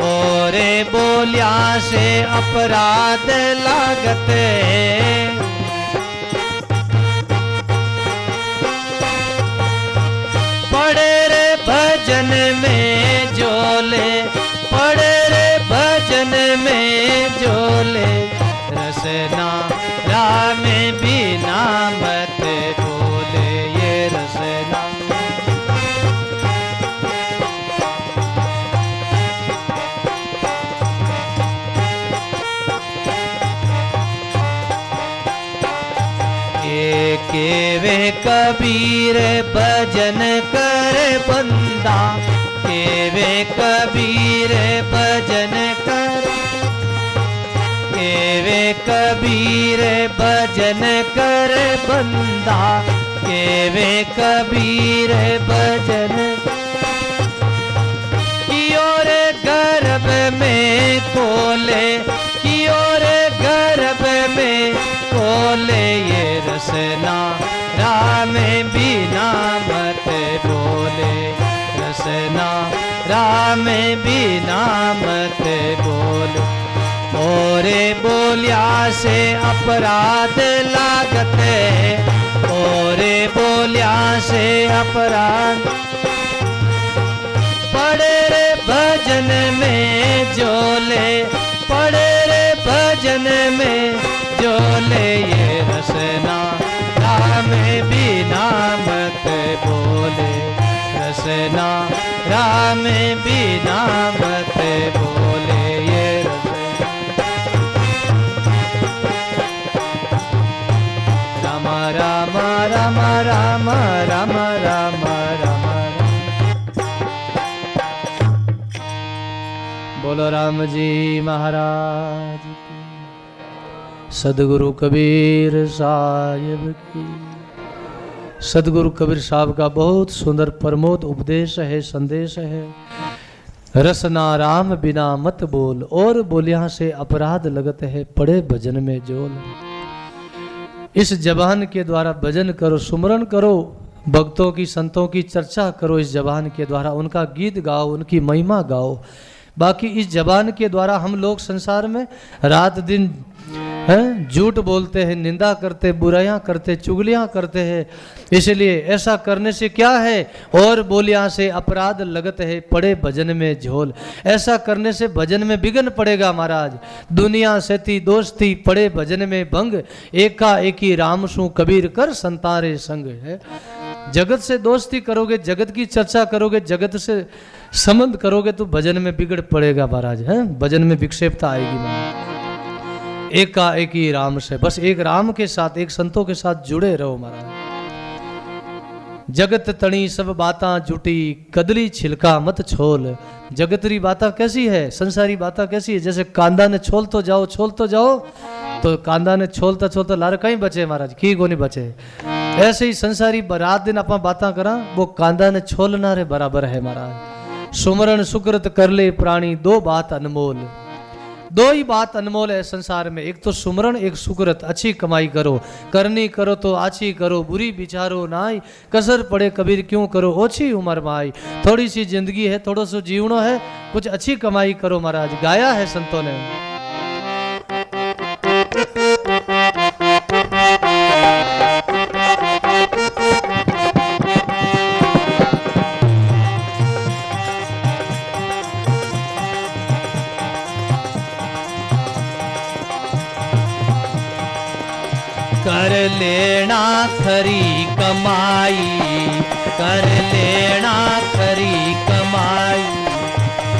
ओरे बोलिया से अपराध लागते। पड़े रे भजन में जोले, पड़े रे भजन में जोले, रसना राम बिना मत बोले, ये रसना। केवे कबीर भजन कर बंदा, केवे कबीर भजन कर, केवे कबीर भजन कर बंदा, केवे कबीर भजन कियो रे गर्भ में कोले, कियो रे गर्भ में कोले, ये रसना राम बिना मत बोले, रसना राम बिना मत बोले। ओरे बोलिया से अपराध लागते, ओरे बोलिया से अपराध, पड़े रे भजन में जोले, पड़े रे भजन में जोले, ये रसना राम बिना मत बोले, रसना राम बिना मत बोले, ये राम राम राम राम राम राम राम। बोलो राम जी महाराज की, सदगुरु कबीर साहिब की। सदगुरु कबीर साहब का बहुत सुंदर प्रमोद उपदेश है, संदेश है। रसना राम बिना मत बोल, और बोलिया से अपराध लगत है, पड़े भजन में जोल। इस जबान के द्वारा भजन करो, सुमरन करो, भक्तों की संतों की चर्चा करो, इस जबान के द्वारा उनका गीत गाओ, उनकी महिमा गाओ। बाकी इस जबान के द्वारा हम लोग संसार में रात दिन हैं झूठ बोलते हैं, निंदा करते, बुराइयां करते, चुगलियां करते हैं। इसलिए ऐसा करने से क्या है, और बोलियां से अपराध लगत है, पड़े भजन में झोल। ऐसा करने से भजन में विघ्न पड़ेगा महाराज। दुनिया से थी दोस्ती, पड़े भजन में भंग, एका एकी राम सु कबीर कर संतारे संग है। जगत से दोस्ती करोगे, जगत की चर्चा करोगे, जगत से संबंध करोगे तो भजन में बिगड़ पड़ेगा महाराज, है भजन में विक्षेपता आएगी महाराज। एका एक ही राम से, बस एक राम के साथ, एक संतों के साथ जुड़े रहो महाराज। जगत तणी सब बातां जुटी, कदली छिलका मत छोल। जगतरी बातां कैसी है, संसारी बातां कैसी है, जैसे कांदा ने छोल तो जाओ, छोल तो जाओ, तो कांदा ने छोलता छोलता लार कहीं बचे महाराज, की को नहीं बचे। ऐसे ही संसारी रात दिन अपना बातां करा, वो कांदा ने छोलना रे बराबर है महाराज। सुमरण सुकृत कर ले प्राणी, दो बात अनमोल। दो ही बात अनमोल है संसार में, एक तो सुमरण, एक सुकृत। अच्छी कमाई करो, करनी करो तो अच्छी करो, बुरी विचारो नाई, कसर पड़े कबीर क्यों करो ओछी उम्र माई। थोड़ी सी जिंदगी है, थोड़ा सा जीवनो है, कुछ अच्छी कमाई करो महाराज। गाया है संतों ने। कर लेना खरी कमाई, कर लेना खरी कमाई,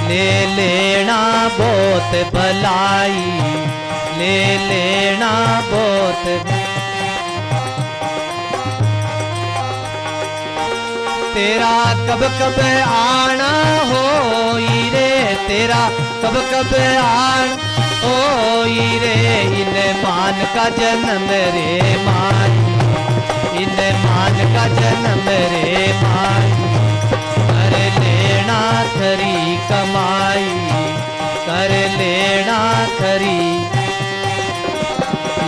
ले लेना बहुत भलाई, ले लेना बहुत। तेरा कब कब आना हो रे, तेरा कब कब आना हो रे, इन मान का जन्म रे मान, इन मान का जन्म रे मान। कर लेना खरी कमाई, कर लेना खरी,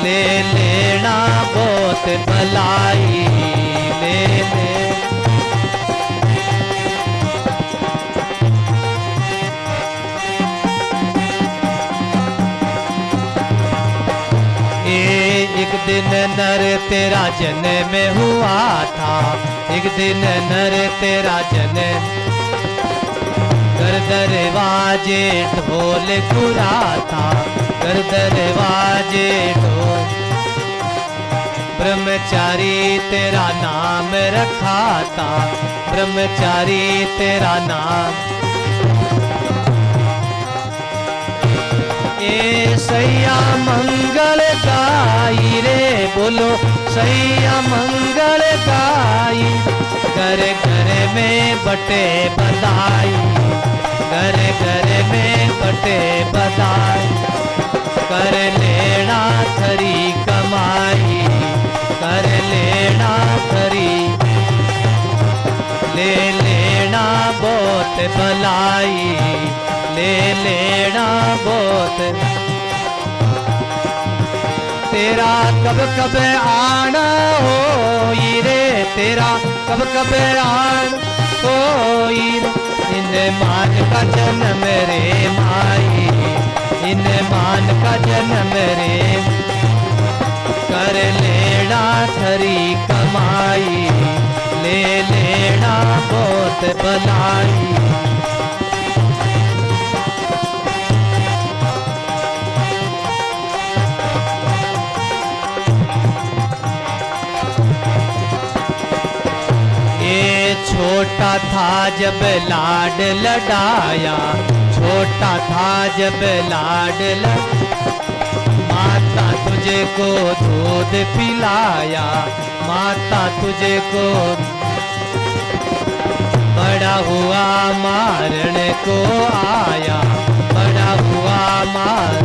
ले लेना बहुत भलाई, ले ले। एक दिन नर तेरा जन्म हुआ था, एक दिन नर तेरा जन्म, घर दरवाजे ढोल खुरा था, घर दरवाजे ढोल। ब्रह्मचारी तेरा नाम रखा था, ब्रह्मचारी तेरा नाम। ए सैया मंगल गाई रे, बोलो सैया मंगल गाई। घर घर में बटे बधाई, घर घर में बटे बधाई। कर लेना खरी कमाई, कर लेना खरी, ले लेना बहुत भलाई, ले लेना बहुत। तेरा कब कब आना हो रे, तेरा कब कब आना हो रे, इन मान का जन्म रे माई, इन मान का जन्म रे। कर लेना खरी कमाई, ले लेना बहुत भलाई। छोटा था जब लाड लडाया, छोटा था जब लाड माता तुझे को दूध पिलाया, माता तुझे को। बड़ा हुआ मारने को आया, बड़ा हुआ मार।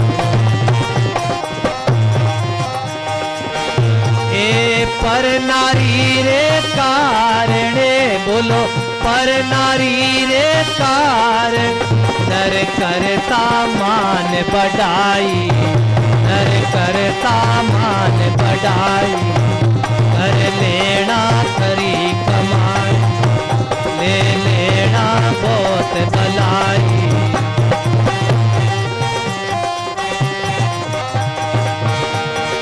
ए पर नारी रे कारणे, बोलो पर नारी रे कारण। नर करता मान बढ़ाई, नर करता मान बढ़ाई। कर लेना खरी कमाई, ले लेना बहुत भलाई।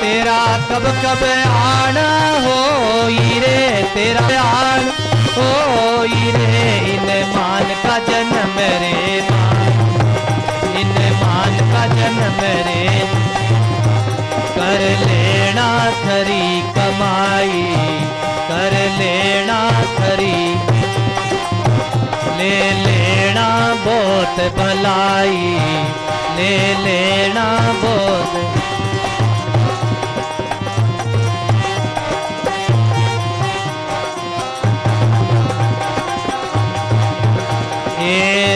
तेरा कब कब आना हो रे, तेरा आना हो रे, इन मान का जन्म रे मान, इन मान का जन्म रे। कर लेना खरी कमाई, कर लेना खरी, ले लेना बहुत भलाई, ले लेना बहुत।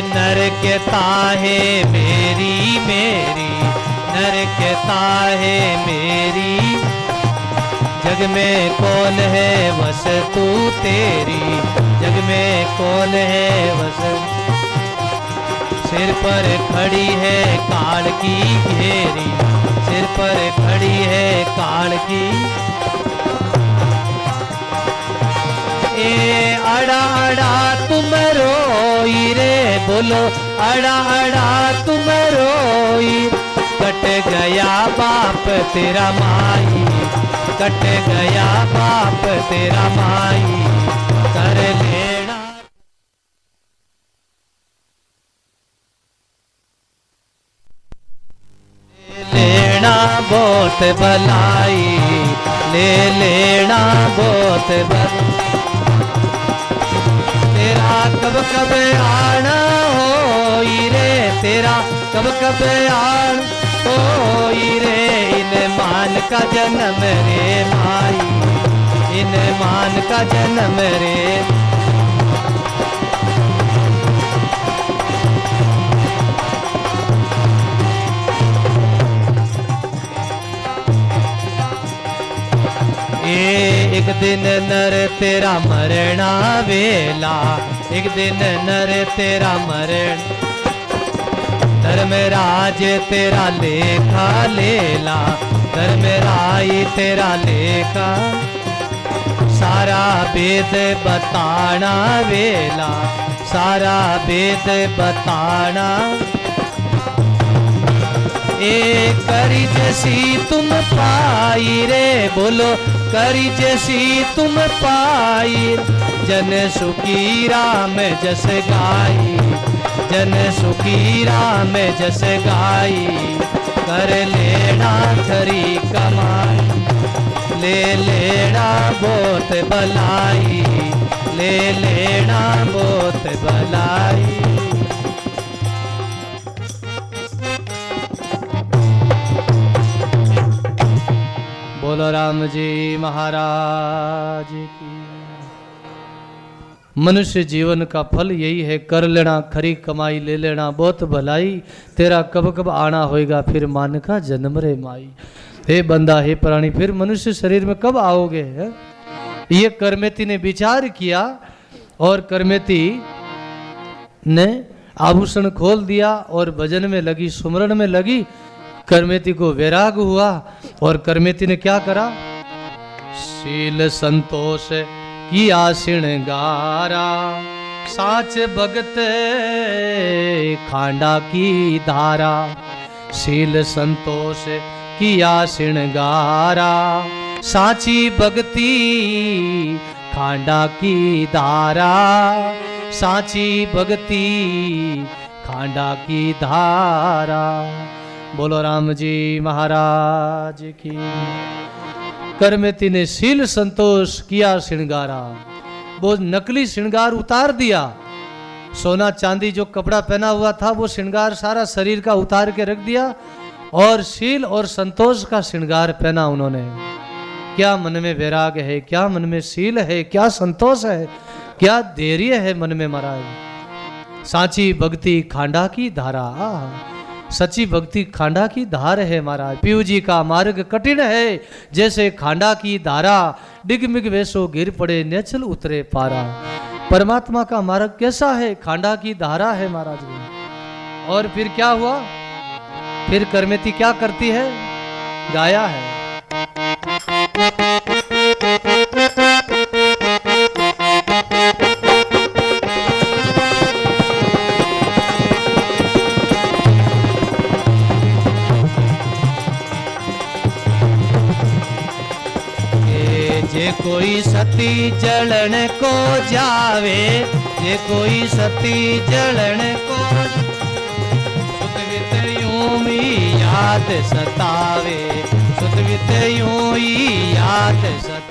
नर के ताहे मेरी मेरी, नर के ताहे मेरी। जग में कौन है बस तू तेरी, जग में कौन है बस। सिर पर खड़ी है काल की घेरी, सिर पर खड़ी है काल की। ए अड़ा अड़ा तुम रोई रे, बोलो अड़ा अड़ा तुम रोई। कट गया बाप तेरा माई, कट गया बाप तेरा माई। कर लेना लेना बहुत भलाई, ले लेना बहुत भलाई। तेरा कब कब आना हो रे, तेरा कब कब आना होई रे, इन मान का जन्म रे माई, इन मान का जन्म रे। एक दिन नर तेरा मरना वेला, एक दिन नर तेरा मरण, धर्मराज तेरा लेखा लेला, धर्मराज तेरा लेखा, सारा वेद बताना वेला, सारा वेद बताना। ए करी जैसी तुम पाई रे, बोलो करी जैसी तुम पाई, जन सुखी राम जस गाई, जन सुखी राम जस गाई, कर लेना खरी कमाई, ले लेना बहुत भलाई, ले लेना बहुत भलाई। बोलो राम जी महाराज की। मनुष्य जीवन का फल यही है, कर लेना खरी कमाई, ले लेना बहुत भलाई, तेरा कब कब आना होएगा फिर मान का जन्म रे माई। हे बंदा, हे प्राणी, फिर मनुष्य शरीर में कब आओगे है? ये करमेती ने विचार किया और करमेती ने आभूषण खोल दिया और भजन में लगी, सुमरन में लगी। करमेती को वैराग हुआ और करमेती ने क्या करा? शील संतोष किया श्रृंगारा, साच भगत खांडा की धारा, शील संतोष किया श्रृंगारा, साची भक्ति खांडा की धारा, साची भक्ति खांडा की धारा। बोलो राम जी महाराज की। करमेती ने शील संतोष किया श्रृंगारा, वो नकली श्रृंगार उतार दिया, सोना चांदी जो कपड़ा पहना हुआ था वो श्रृंगार सारा शरीर का उतार के रख दिया और शील और संतोष का श्रृंगार पहना उन्होंने। क्या मन में वैराग है, क्या मन में शील है, क्या संतोष है, क्या धैर्य है मन में महाराज। साची भक्ति खांडा की धारा, सच्ची भक्ति खांडा की धार है महाराज। पीयू जी का मार्ग कठिन है, जैसे खांडा की धारा, डिगमिग वैसो गिर पड़े नेचल उतरे पारा। परमात्मा का मार्ग कैसा है? खांडा की धारा है महाराज। और फिर क्या हुआ? फिर करमेती क्या करती है? गाया है, जे कोई सती जलन को जावे, जे कोई सती जलन को, सुतवित यूं ही याद सतावे, सुतवित यूं ही याद सतावे।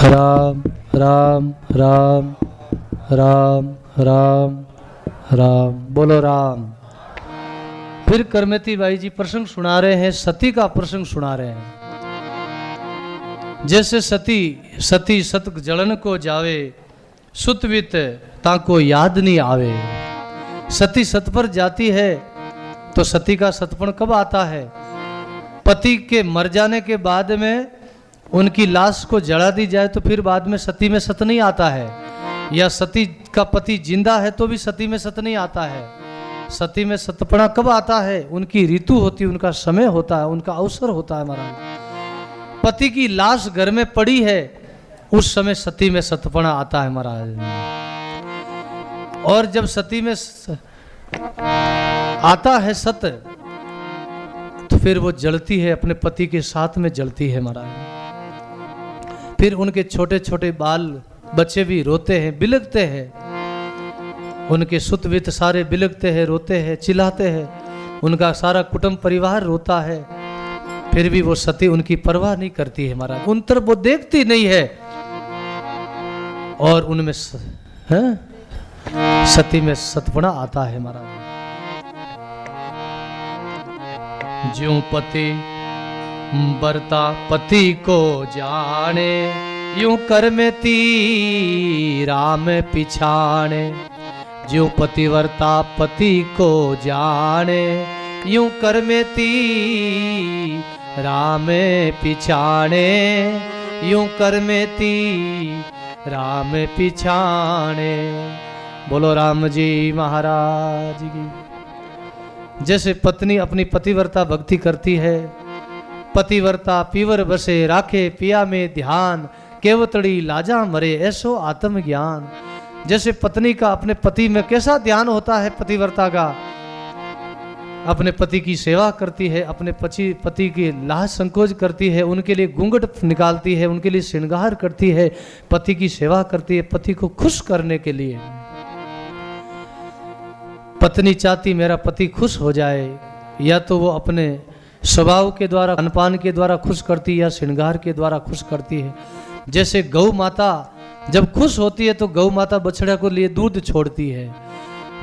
राम राम राम राम राम राम। बोलो राम। फिर करमेती बाई जी प्रसंग सुना रहे हैं, सती का प्रसंग सुना रहे हैं। जैसे सती सत जलन को जावे, सुतवित ताको याद नहीं आवे। सती सत पर जाती है तो सती का सतपण कब आता है? पति के मर जाने के बाद में उनकी लाश को जला दी जाए तो फिर बाद में सती में सत नहीं आता है, या सती का पति जिंदा है तो भी सती में सत नहीं आता है। सती में सतपणा कब आता है? उनकी ऋतु होती है, उनका समय होता है, उनका अवसर होता है महाराज। पति की लाश घर में पड़ी है उस समय सती में सतपणा आता है महाराज। और जब सती में आता है सत तो फिर वो जलती है, अपने पति के साथ में जलती है महाराज। फिर उनके छोटे छोटे बाल बच्चे भी रोते हैं, बिलखते हैं, उनके सुतवित सारे बिलखते हैं, रोते हैं, चिल्लाते हैं, उनका सारा कुटुंब परिवार रोता है। फिर भी वो सती उनकी परवाह नहीं करती है महाराज, उन तरफ वो देखती नहीं है। और उनमें सती में सतपणा आता है महाराज। ज्यों पति बरता पति को जाने, यूं कर में ती राम पिछाने। ज्यों पतिव्रता पति को जाने, यूं कर में ती राम पिछाने। यूं कर में ती राम पिछाने। बोलो राम जी महाराज की। जैसे पत्नी अपनी पतिव्रता भक्ति करती है, पतिव्रता पीवर बसे राखे पिया में ध्यान, केवतड़ी लाजा मरे ऐसो आत्मज्ञान। जैसे पत्नी का अपने पति में कैसा ध्यान होता है, पतिव्रता का अपने पति की सेवा करती है, अपने पति की लाज संकोच करती है, उनके लिए घूंघट निकालती है, उनके लिए श्रृंगार करती है, पति की सेवा करती है, पति को खुश करने के लिए। पत्नी चाहती मेरा पति खुश हो जाए, या तो वो अपने स्वभाव के द्वारा, अनपान के द्वारा खुश करती है, या श्रृंगार के द्वारा खुश करती है। जैसे गौ माता जब खुश होती है तो गौ माता बछड़ा को लिए दूध छोड़ती है।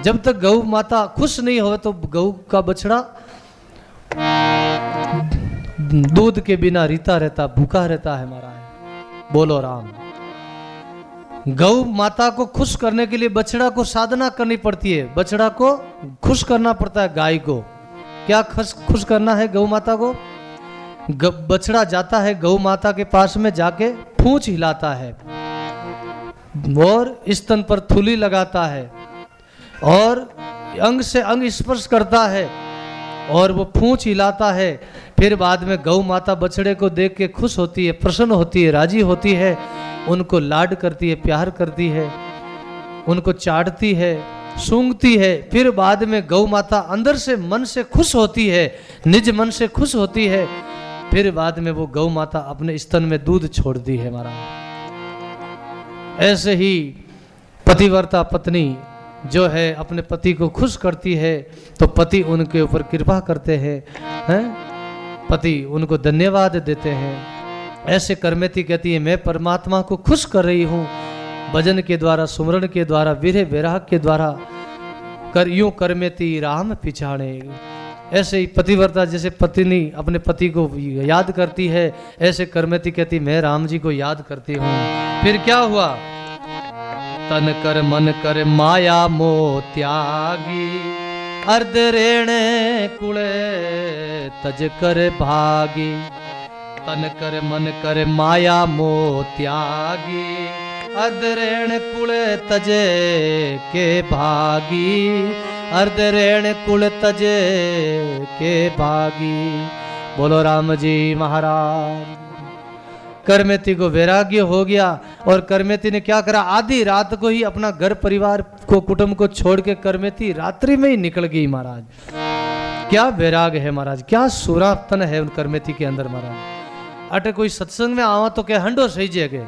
जब तक गौ माता खुश नहीं हो तो गौ का बछड़ा दूध के बिना रीता रहता, भूखा रहता है महाराज। बोलो राम। गौ माता को खुश करने के लिए बछड़ा को साधना करनी पड़ती है, बछड़ा को खुश करना पड़ता है। गाय को क्या खुश करना है गौ माता को? बछड़ा जाता है गौ माता के पास में जाके पूंछ हिलाता है और स्तन पर थूली लगाता है और अंग से अंग स्पर्श करता है और वो पूंछ हिलाता है। फिर बाद में गौ माता बछड़े को देख के खुश होती है, प्रसन्न होती है, राजी होती है, उनको लाड करती है, प्यार करती है, उनको चाटती है, सूंघती है। फिर बाद में गौ माता अंदर से मन से खुश होती है, निज मन से खुश होती है। फिर बाद में वो गौ माता अपने स्तन में दूध छोड़ती है महाराज। ऐसे ही पतिव्रता पत्नी जो है अपने पति को खुश करती है तो पति उनके ऊपर कृपा करते हैं, पति उनको धन्यवाद देते हैं। ऐसे कर्मेती कहती है मैं परमात्मा को खुश कर रही हूँ भजन के द्वारा, सुमरण के द्वारा, विरह विराग के द्वारा। यूं कर्मेती राम पिछाड़े। ऐसे ही पतिव्रता जैसे पत्नी अपने पति को याद करती है, ऐसे कर्मेती कहती मैं राम जी को याद करती हूँ। फिर क्या हुआ? तन कर मन कर माया मोह त्यागी, अर्ध रेण कुले तज कर भागी। तन कर मन कर माया मोह त्यागी, अर्ध रेण कुले तजे के भागी। अर्ध रेण कुल तजे के भागी। बोलो राम जी महाराज। कर्मेती को वैराग्य हो गया और कर्मेती ने क्या करा? आधी रात को ही अपना घर परिवार को, कुटुंब को छोड़ के कर्मेती रात्रि में ही निकल गई महाराज। क्या वैराग है महाराज, क्या सूरापन है उन कर्मेती के अंदर महाराज। अटे कोई सत्संग में आवा तो क्या हंडो सही जगह,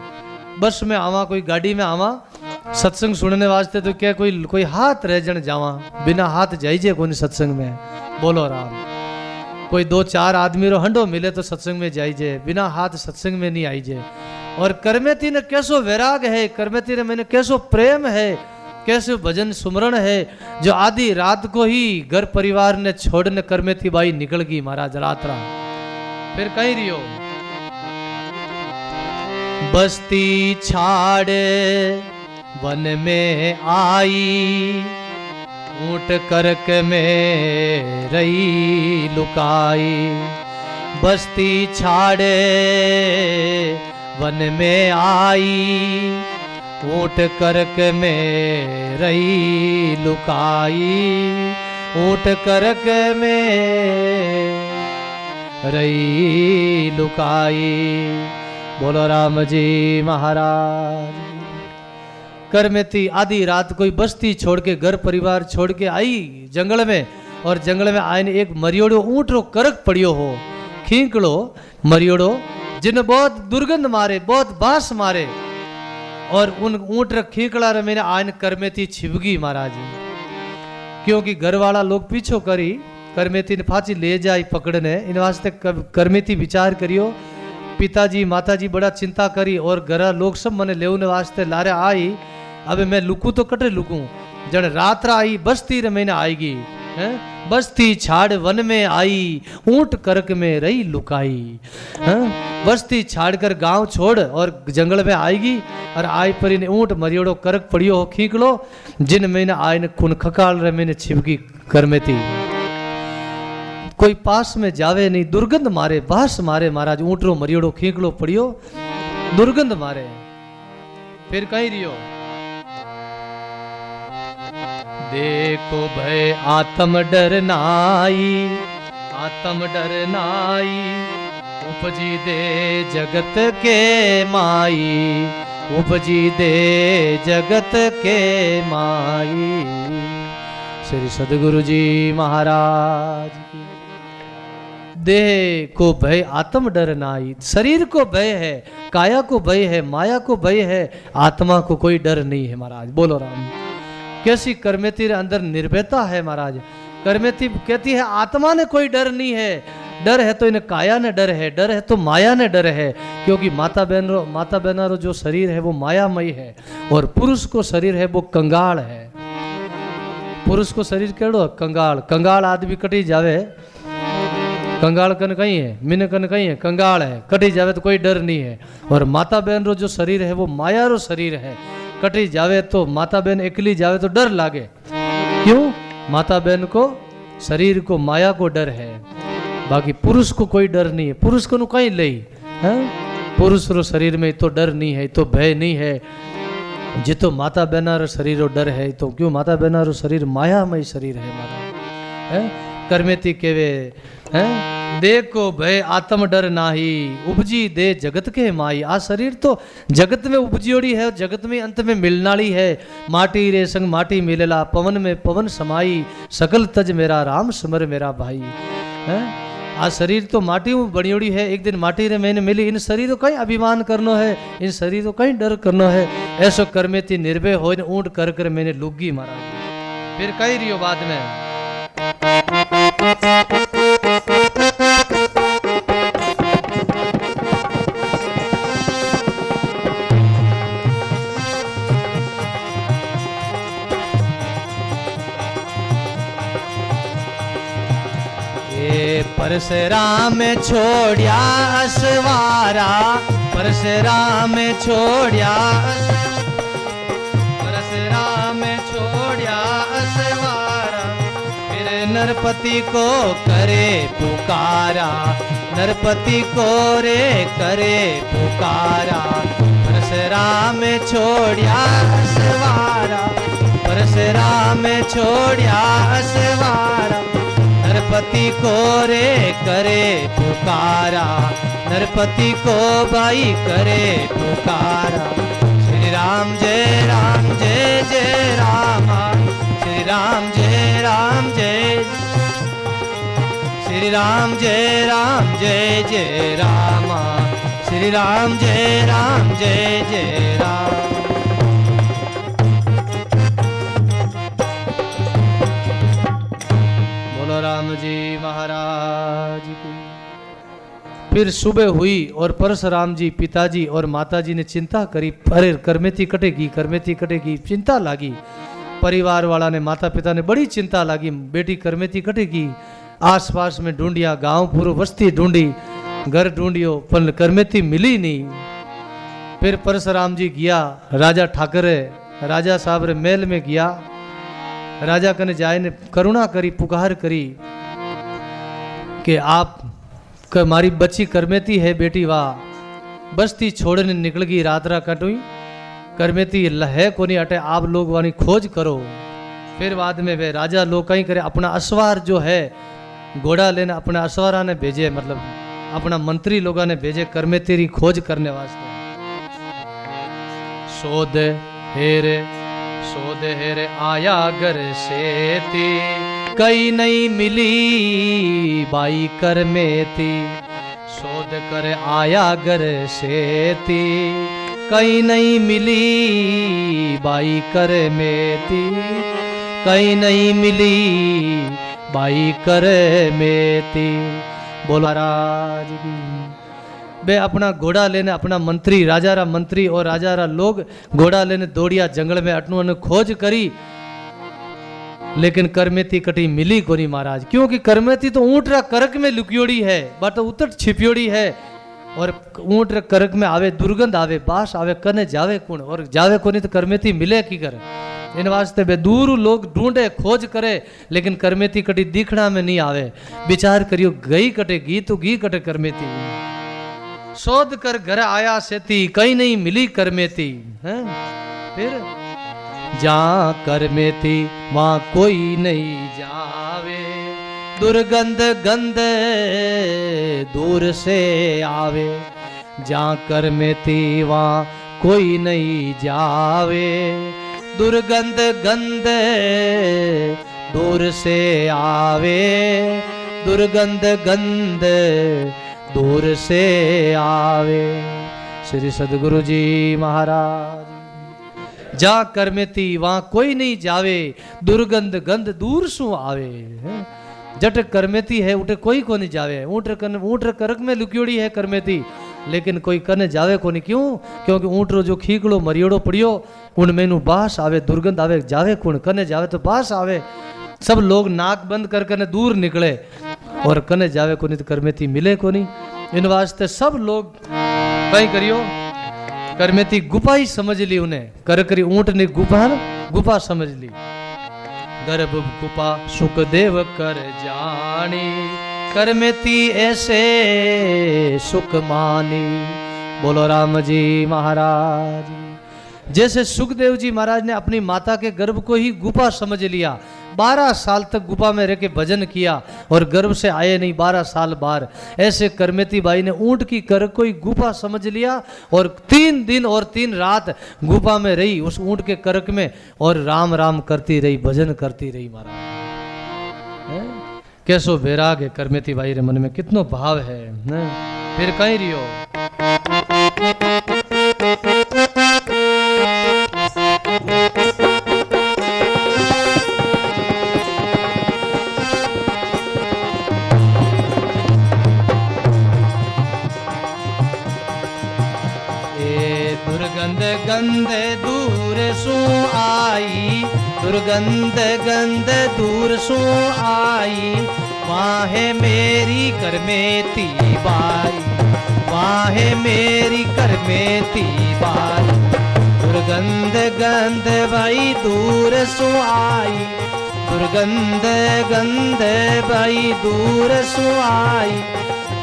बस में आवा, कोई गाड़ी में आवा सत्संग सुनने वास्ते तो क्या कोई हाथ रह जन जावा, बिना हाथ जाइजे कोई सत्संग में। बोलो राम। कोई दो चार आदमी रो हंडो मिले तो सत्संग में जाइजे, बिना हाथ सत्संग में नहीं आईजे। और कर्मेती ने कैसो वैराग है, कर्मेती ने मैंने कैसो प्रेम है, कैसे भजन सुमरण है, जो आधी रात को ही घर परिवार ने छोड़ने कर्मेती बाई निकल गई महाराज रात्रा। फिर कहीं रियो बस्ती छाड़े वन में आई, ऊंट करक में रही लुकाई। बस्ती छाड़े वन में आई, ऊंट करक में रही लुकाई। ऊंट करक में रही लुकाई। बोलो राम जी महाराज। कर में थी आधी रात कोई बस्ती छोड़ के, घर परिवार छोड़ के आई जंगल में, और जंगल में आए एक मरियोड़ो ऊंट रो करक पड़ियो हो, खींकड़ो मरियोड़ो, जिन बहुत दुर्गंध मारे, बहुत बांस मारे, और उन ऊंट रे खींकड़ा रे मैंने आयन कर में थी छिपगी महाराज। क्योंकि घर वाला लोग पीछो करी, कर में थी फांसी ले जाई पकड़ने। इन वास्ते कर में थी विचार करियो। पिताजी माताजी बड़ा चिंता करी, और घर लोग सब मने लेने वास्ते लारे आई। अब मैं लुकू तो कटे लुकू, जड़ रात आई बस्ती रे मैंने आएगी। बस्ती छाड़ वन में आई, ऊंट करक में रही लुकाई। बस्ती छाड़ कर गांव छोड़ और जंगल में आएगी, और आई पर इन ऊंट मरियोड़ो करक पड़ियो हो खींकलो, जिन मैंने आय ने खून खकाल रे मैंने छिपकी कर में थी। कोई पास में जावे नहीं, दुर्गंध मारे, बास मारे महाराज। ऊंटरो मरियोड़ो खींकलो पड़ियो, दुर्गंध मारे। फिर कहीं रियो, देखो भय आत्म डर नाई, आत्म डर नाई। उपजी दे जगत के माई, उपजी दे जगत के माई। श्री सदगुरु जी महाराज की। देह को भय आत्म डर नाई। शरीर को भय है, काया को भय है, माया को भय है, आत्मा को कोई डर नहीं है महाराज। बोलो राम। कैसी करमेती रे अंदर निर्भयता है महाराज। करमेती कहती है आत्मा ने कोई डर नहीं है। डर है तो इन्हें काया ने डर है, डर है तो माया ने डर है। क्योंकि माता बहना रो जो शरीर है वो मायामयी है, और पुरुष को शरीर है वो कंगाल है। पुरुष को शरीर केड़ो कंगाल। कंगाल आदमी कटी जावे, कंगाल कन कहीं है, मिन कन कहीं है, कंगाल है, कटी जावे तो कोई डर नहीं है। और माता बहन रो जो शरीर है वो माया रो शरीर है। कटी जावे तो माता बहन अकेली जावे तो डर लागे। क्यों? माता बहन को शरीर को माया को डर है, बाकी पुरुष को कोई डर नहीं है। पुरुष को कहीं ले, पुरुष रो शरीर में तो डर नहीं है, तो भय नहीं है। जितो माता बहना रो शरीर रो डर है, तो क्यों? माता बहना रो शरीर मायामय शरीर है हमारा। करमेती केवे देखो भय आत्म डर नाही, उपजी दे जगत के माई। आ शरीर तो जगत में उपजियोड़ी है, जगत में अंत में मिलनाली है। माटी रे संग माटी मिलेला, पवन में पवन समाई। सकल तज मेरा राम सिमर मेरा भाई। आ शरीर तो माटी में बनियोड़ी है, एक दिन माटी रे मैंने मिली। इन शरीर को कहीं अभिमान करनो है, इन शरीर को कहीं डर करनो है। ऐसो करमेती निर्भय हो ऊंट कर कर मैंने लुगी मारा। फिर कही रियो बाद में, परशुराम छोड़िया असवारा, परशुराम छोड़िया, परशुराम छोड़िया असवारा। फिर नरपति को करे पुकारा, नरपति को रे करे पुकारा। परशुराम छोड़िया असवारा, परशुराम छोड़िया असवारा। नरपति को रे करे पुकारा, नरपति को भाई करे पुकारा। श्री राम जय राम जय जय राम, श्री राम जय राम जय, श्री राम जय राम जय जय राम, श्री राम जय राम जय जय राम। राम जी महाराज की। फिर सुबह हुई और परशुराम जी पिताजी और माताजी ने चिंता करी। अरे करमेती कटेगी, करमेती कटेगी, चिंता लागी। परिवार वाला ने, माता पिता ने बड़ी चिंता लागी, बेटी करमेती कटेगी। आसपास में ढूंढिया, गांव पूरा बस्ती ढूंढी, घर ढूंढियो, पर करमेती मिली नहीं। फिर परशुराम जी गया राजा ठाकरे राजा साहब रे महल में गया। राजा कने जाए ने करुणा करी, पुकार करी कि आप हमारी बच्ची करमेती है बेटी, वाह बस्ती छोड़ने निकल गई, रात रा कटुई करमेती है कोनी अटे, आप लोग वानी खोज करो। फिर बाद में वे राजा लोग कहीं करे, अपना अश्वार जो है घोड़ा लेने अपने अश्वारा ने भेजे, मतलब अपना मंत्री लोगों ने भेजे करमेती री खोज करने वास्ते। शोध हेरे आया घर से ती, कई नहीं मिली बाई करमेती। शोध कर आया घर से ती, कई नहीं मिली बाई करमेती। कई नहीं मिली बाई करमेती। बोलो महाराज की। बे अपना घोड़ा लेने, अपना मंत्री राजा रा मंत्री और राजा रा लोग घोड़ा लेने दौड़िया जंगल में, अटनू ने खोज करी, लेकिन करमेती कटी मिली कोनी महाराज। क्योंकि करमेती तो ऊंट रा करक में लुकियोड़ी है, बट उतर छिपियोड़ी है, और ऊंट रा करक में आवे दुर्गंध आवे, बास आवे, कने जावे कौन, और जावे कोनी तो करमेती मिले की करे। इन वास्ते बे दूर लोग ढूंढे खोज करे, लेकिन करमेती कटी दिखना में नहीं आवे। विचार करियो, गई कटे गी तो गी कटे करमेती। शोध कर घर आया सेती, कहीं नहीं मिली करमेती है। फिर जहां करमेती वहां कोई नहीं जावे, दुर्गंध गंध दूर से आवे। जहां करमेती वहां कोई नहीं जावे, दुर्गंध गंध दूर से आवे। दुर्गंध गंध दूर से आवे। श्री सदगुरु जी महाराज। जा करमेती वहां कोई नहीं जावे, दुर्गंध गंध दूर सु आवे। जट करमेती है उठे कोई को नहीं जावे। ऊंट करक में लुकियोड़ी है करमेती, लेकिन कोई कने जावे को नहीं। क्यों? क्योंकि ऊंट रो जो खीकड़ो मरियोड़ो पड़ियो, उनमें नु बास आवे, दुर्गंध आवे। जावे कौन? कने जावे तो बास आवे। सब लोग नाक बंद कर कने दूर निकले, और कने जावे को नहीं तो करमेती मिले को नहीं। इन वास्ते सब लोग कहीं करियो, करमेती गुफा ही समझ ली उन्हें। कर करी ऊंट ने गुफा समझ ली। गर्भ गुफा सुखदेव कर जानी, करमेती ऐसे सुख मानी। बोलो राम जी महाराज। जैसे सुखदेव जी महाराज ने अपनी माता के गर्भ को ही गुफा समझ लिया, 12 साल तक गुफा में रह के भजन किया और गर्भ से आए नहीं 12 साल बाहर। ऐसे करमेती बाई ने ऊंट की कर को ही गुफा समझ लिया, और 3 दिन और 3 रात गुफा में रही उस ऊंट के करक में, और राम राम करती रही, भजन करती रही महाराज। कैसो वैराग है करमेती बाई रे मन में, कितनो भाव है। फिर कहीं रियो दुर्गंध गंध दूर सु आई, दुर्गंध गंध दूर सु आई। वाहे मेरी करमेती बाई, वाहे मेरी करमेती बाई। दुर्गंध गंध बाई दूर सु आई, दुर्गंध गंध बाई दूर सु आई।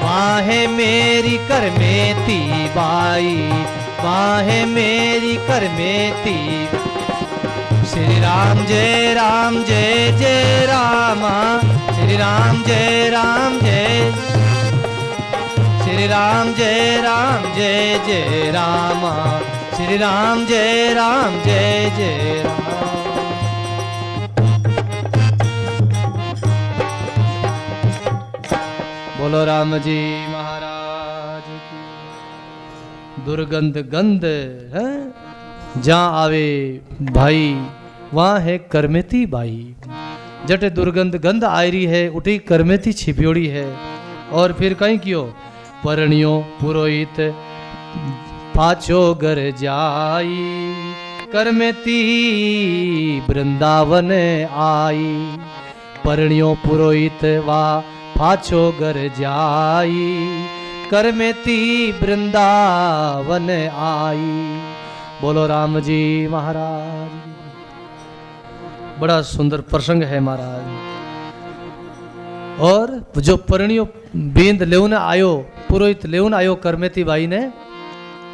वाहे मेरी करमेती बाई, वाहे मेरी करमेती। श्री राम जय जय रामा, श्री राम जय श्री राम जय जय रामा, श्री राम जय जय राम। बोलो राम जी महाराज की। दुर्गंध गंध है जहां आवे भाई, वहां है करमेती बाई। जटे दुर्गंध गंध आयरी है, उठी करमेती छिपियोड़ी है। और फिर कहीं क्यों परणियो पुरोहित पाछो घर जाई, करमेती वृंदावन आई। परणियो पुरोहित वा पाछो घर जाई, करमेती वृंदावन आई। बोलो राम जी महाराज। बड़ा सुंदर प्रसंग है महाराज। और जो परिणियो बेंद लेवन आयो, पुरोहित लेवन आयो करमेती बाई ने,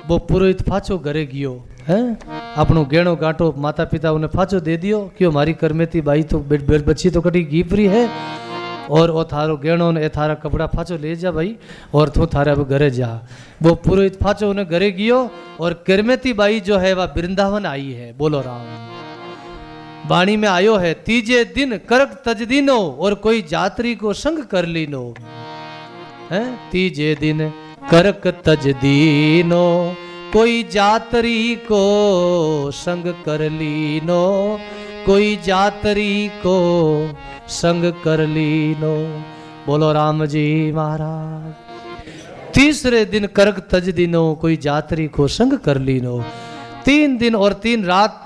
वो पुरोहित फाचो घरे गयो है, अपनो गेणो गांठो माता पिता उन्हें फाचो दे दियो क्यों मारी करमेती बाई तो बच्ची तो कटी गीपरी है, और वो थारो गेणो ने थारा कपड़ा फाचो ले जा भाई, और तू थारे अब घरे जा। वो पुरोहित फाचो उन्हें घरे गियो, और करमेती बाई जो है वह वृंदावन आई है। बोलो राम। वाणी में आयो है, तीजे दिन करक तज दीनो, और कोई जात्री को संग कर लीनो है। तीजे दिन करक तज दीनो, कोई जात्री को संग कर लीनो, कोई जात्री को संग कर लीनो। बोलो राम जी महाराज। तीसरे दिन करक तज दीनो, कोई जात्री को संग कर लीनो। 3 दिन और 3 रात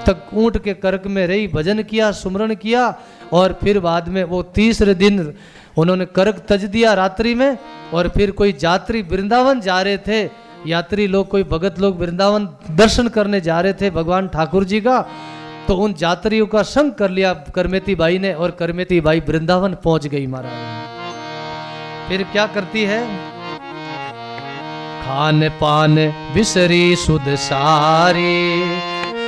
तक ऊंट के करक में रही, भजन किया, सुमरण किया, और फिर बाद में वो तीसरे दिन उन्होंने करक तज दिया रात्रि में। और फिर कोई यात्री वृंदावन जा रहे थे, यात्री लोग, कोई भगत लोग वृंदावन दर्शन करने जा रहे थे भगवान ठाकुर जी का, तो उन यात्रियों का संग कर लिया करमेती बाई ने, और करमेती बाई वृंदावन पहुंच गई महाराज। फिर क्या करती है, खान पान बिसरी सुध सारी,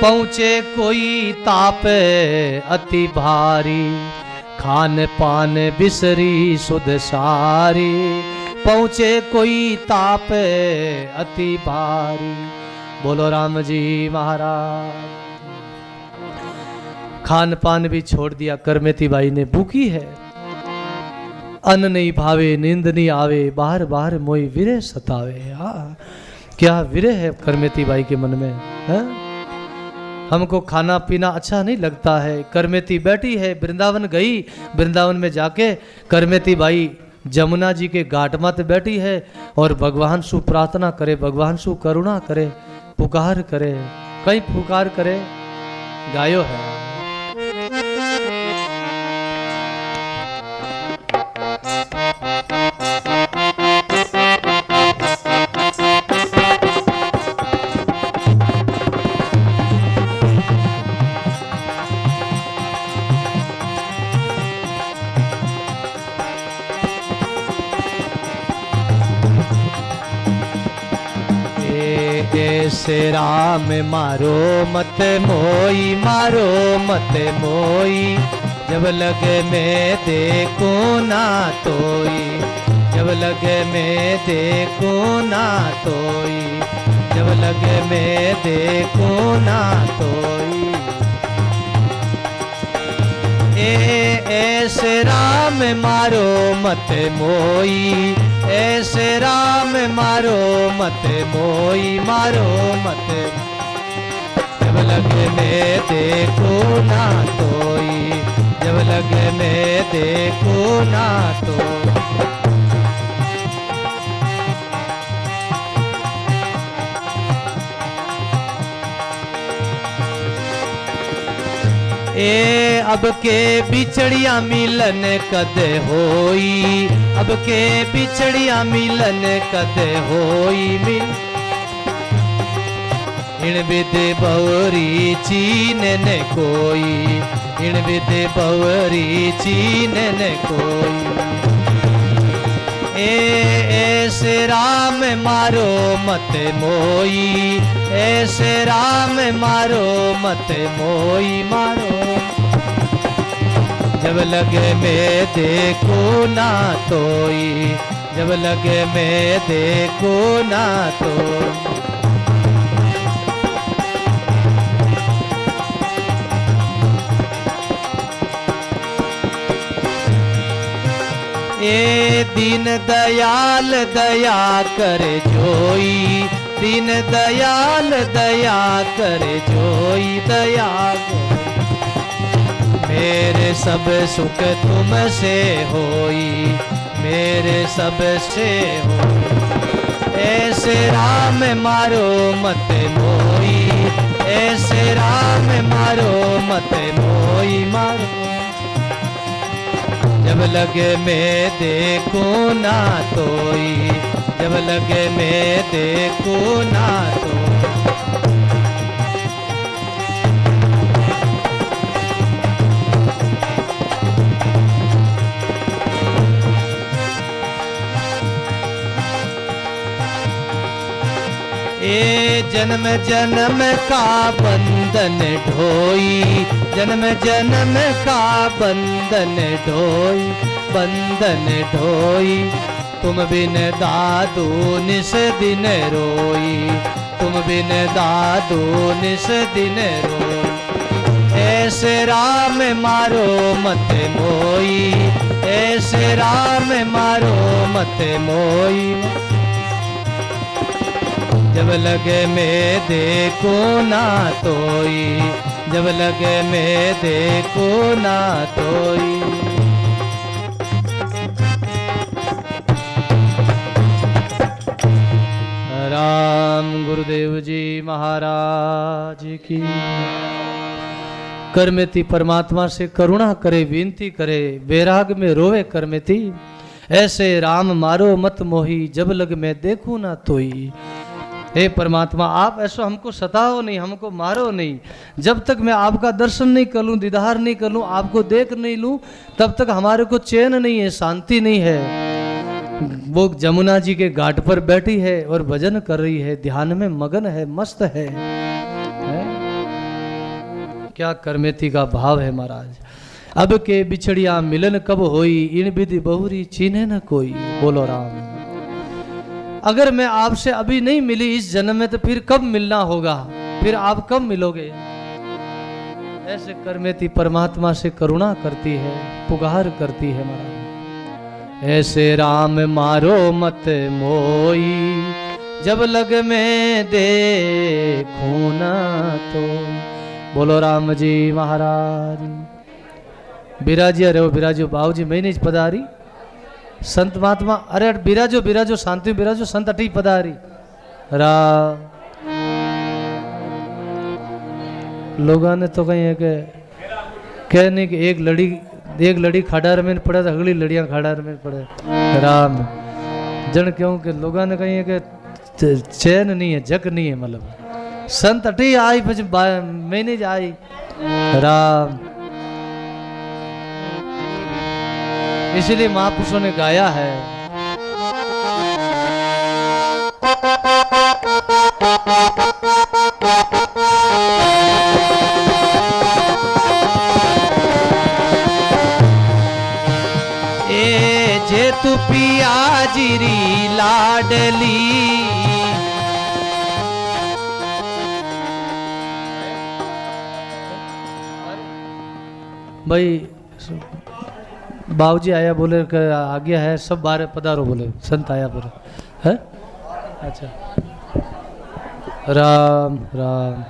पहुँचे कोई ताप अति भारी। खान पान बिसरी सुध सारी, पहुँचे कोई ताप अति भारी। बोलो राम जी महाराज। खान पान भी छोड़ दिया करमेती बाई ने, भूखी है, अन्न नहीं भावे, नींद नहीं आवे, बाहर बाहर मोई विरह सतावे। क्या विरह है करमेती बाई के मन में है? हमको खाना पीना अच्छा नहीं लगता है। करमेती बैठी है, वृंदावन गई, वृंदावन में जाके करमेती बाई जमुना जी के घाट मत बैठी है, और भगवान सु प्रार्थना करे, भगवान सु करुणा करे, पुकार करे। कहीं पुकार करे गायो है। ऐसे राम मारो मत मोई, मारो मत मोई, जब लगे मैं देखो ना तोई, जब लगे मैं देखो ना तोई, जब लगे मैं देखो ना तोई। ऐसे राम मारो मत मोई, ऐसे राम मारो मत मोई, मारो मत, जब लगे मैं देखो ना तोई, जब लगे मैं देखो ना तो। ए अब के बिछड़िया मिलन कद होई, अब के बिछड़िया मिलन कद होई। इण विद बवरी चीन ने कोई, इण विद बवरी चीन ने कोई। ऐसे राम मारो मत मोई, ऐसे राम मारो मत मोई, मारो जब लगे मैं देखो ना तोई, जब लगे मैं देखो ना तो। ए दीन दयाल दया करे जोई, दीन दयाल दया करे जोई, दया मेरे सब सुख तुमसे होई, मेरे सब से हो। ऐसे राम मारो मत मोई, ऐसे राम मारो मत मोई, मारो जब लगे मैं देखो ना तोई, जब लगे मैं देखो ना तो। जन्म जन्म का बंधन ढोई, जन्म जन्म का बंधन ढोई, बंधन ढोई। तुम बिन दादू निस दिन रोई, तुम बिन दादू निस दिन रोई। ऐसे राम मारो मत मोई, ऐसे राम मारो मत मोई। जब लगे मैं देखो ना तोई, जब लगे मैं देखो ना तोई। राम गुरुदेव जी महाराज की। करमेती परमात्मा से करुणा करे, विनती करे, वैराग में रोवे करमेती। ऐसे राम मारो मत मोही, जब लग मैं देखूं ना तोई। हे परमात्मा, आप ऐसा हमको सताओ नहीं, हमको मारो नहीं। जब तक मैं आपका दर्शन नहीं कर लूं, दीदार नहीं कर लूं, आपको देख नहीं लूं, तब तक हमारे को चैन नहीं है, शांति नहीं है। वो जमुना जी के घाट पर बैठी है और भजन कर रही है, ध्यान में मगन है, मस्त है? क्या करमेती का भाव है महाराज। अब के बिछड़िया मिलन कब होई, इन विधि बहुरी चीन्हे न कोई। बोलो राम। अगर मैं आपसे अभी नहीं मिली इस जन्म में, तो फिर कब मिलना होगा, फिर आप कब मिलोगे? ऐसे करमेती परमात्मा से करुणा करती है, पुकार करती है महाराज। ऐसे राम मारो मत मोई, जब लग में देखूं ना तो। बोलो राम जी महाराज। बिराजिया रहो, बिराजो बाबूजी, मैं नहीं पधारी संत महात्मा। अरे बिराजो बिराजो, शांति बिराजो, संत अठी पधारी। राम लोगों ने तो कहीं है कि कहने की एक लड़ी खाडार में पड़े तो अगली लड़ियां खाडार में पड़े। राम जन क्यों कि लोगों ने कहीं है कि चैन नहीं है, जक नहीं है। मतलब संत अठी आई फिर मैं नहीं आई। राम इसलिए महापुरुषों ने गाया है। ए जे तू पिया जिरी लाडली, भाई बाबूजी आया, बोले आ गया है, सब बाहर पधारो, बोले संत आया बोले है। अच्छा राम राम।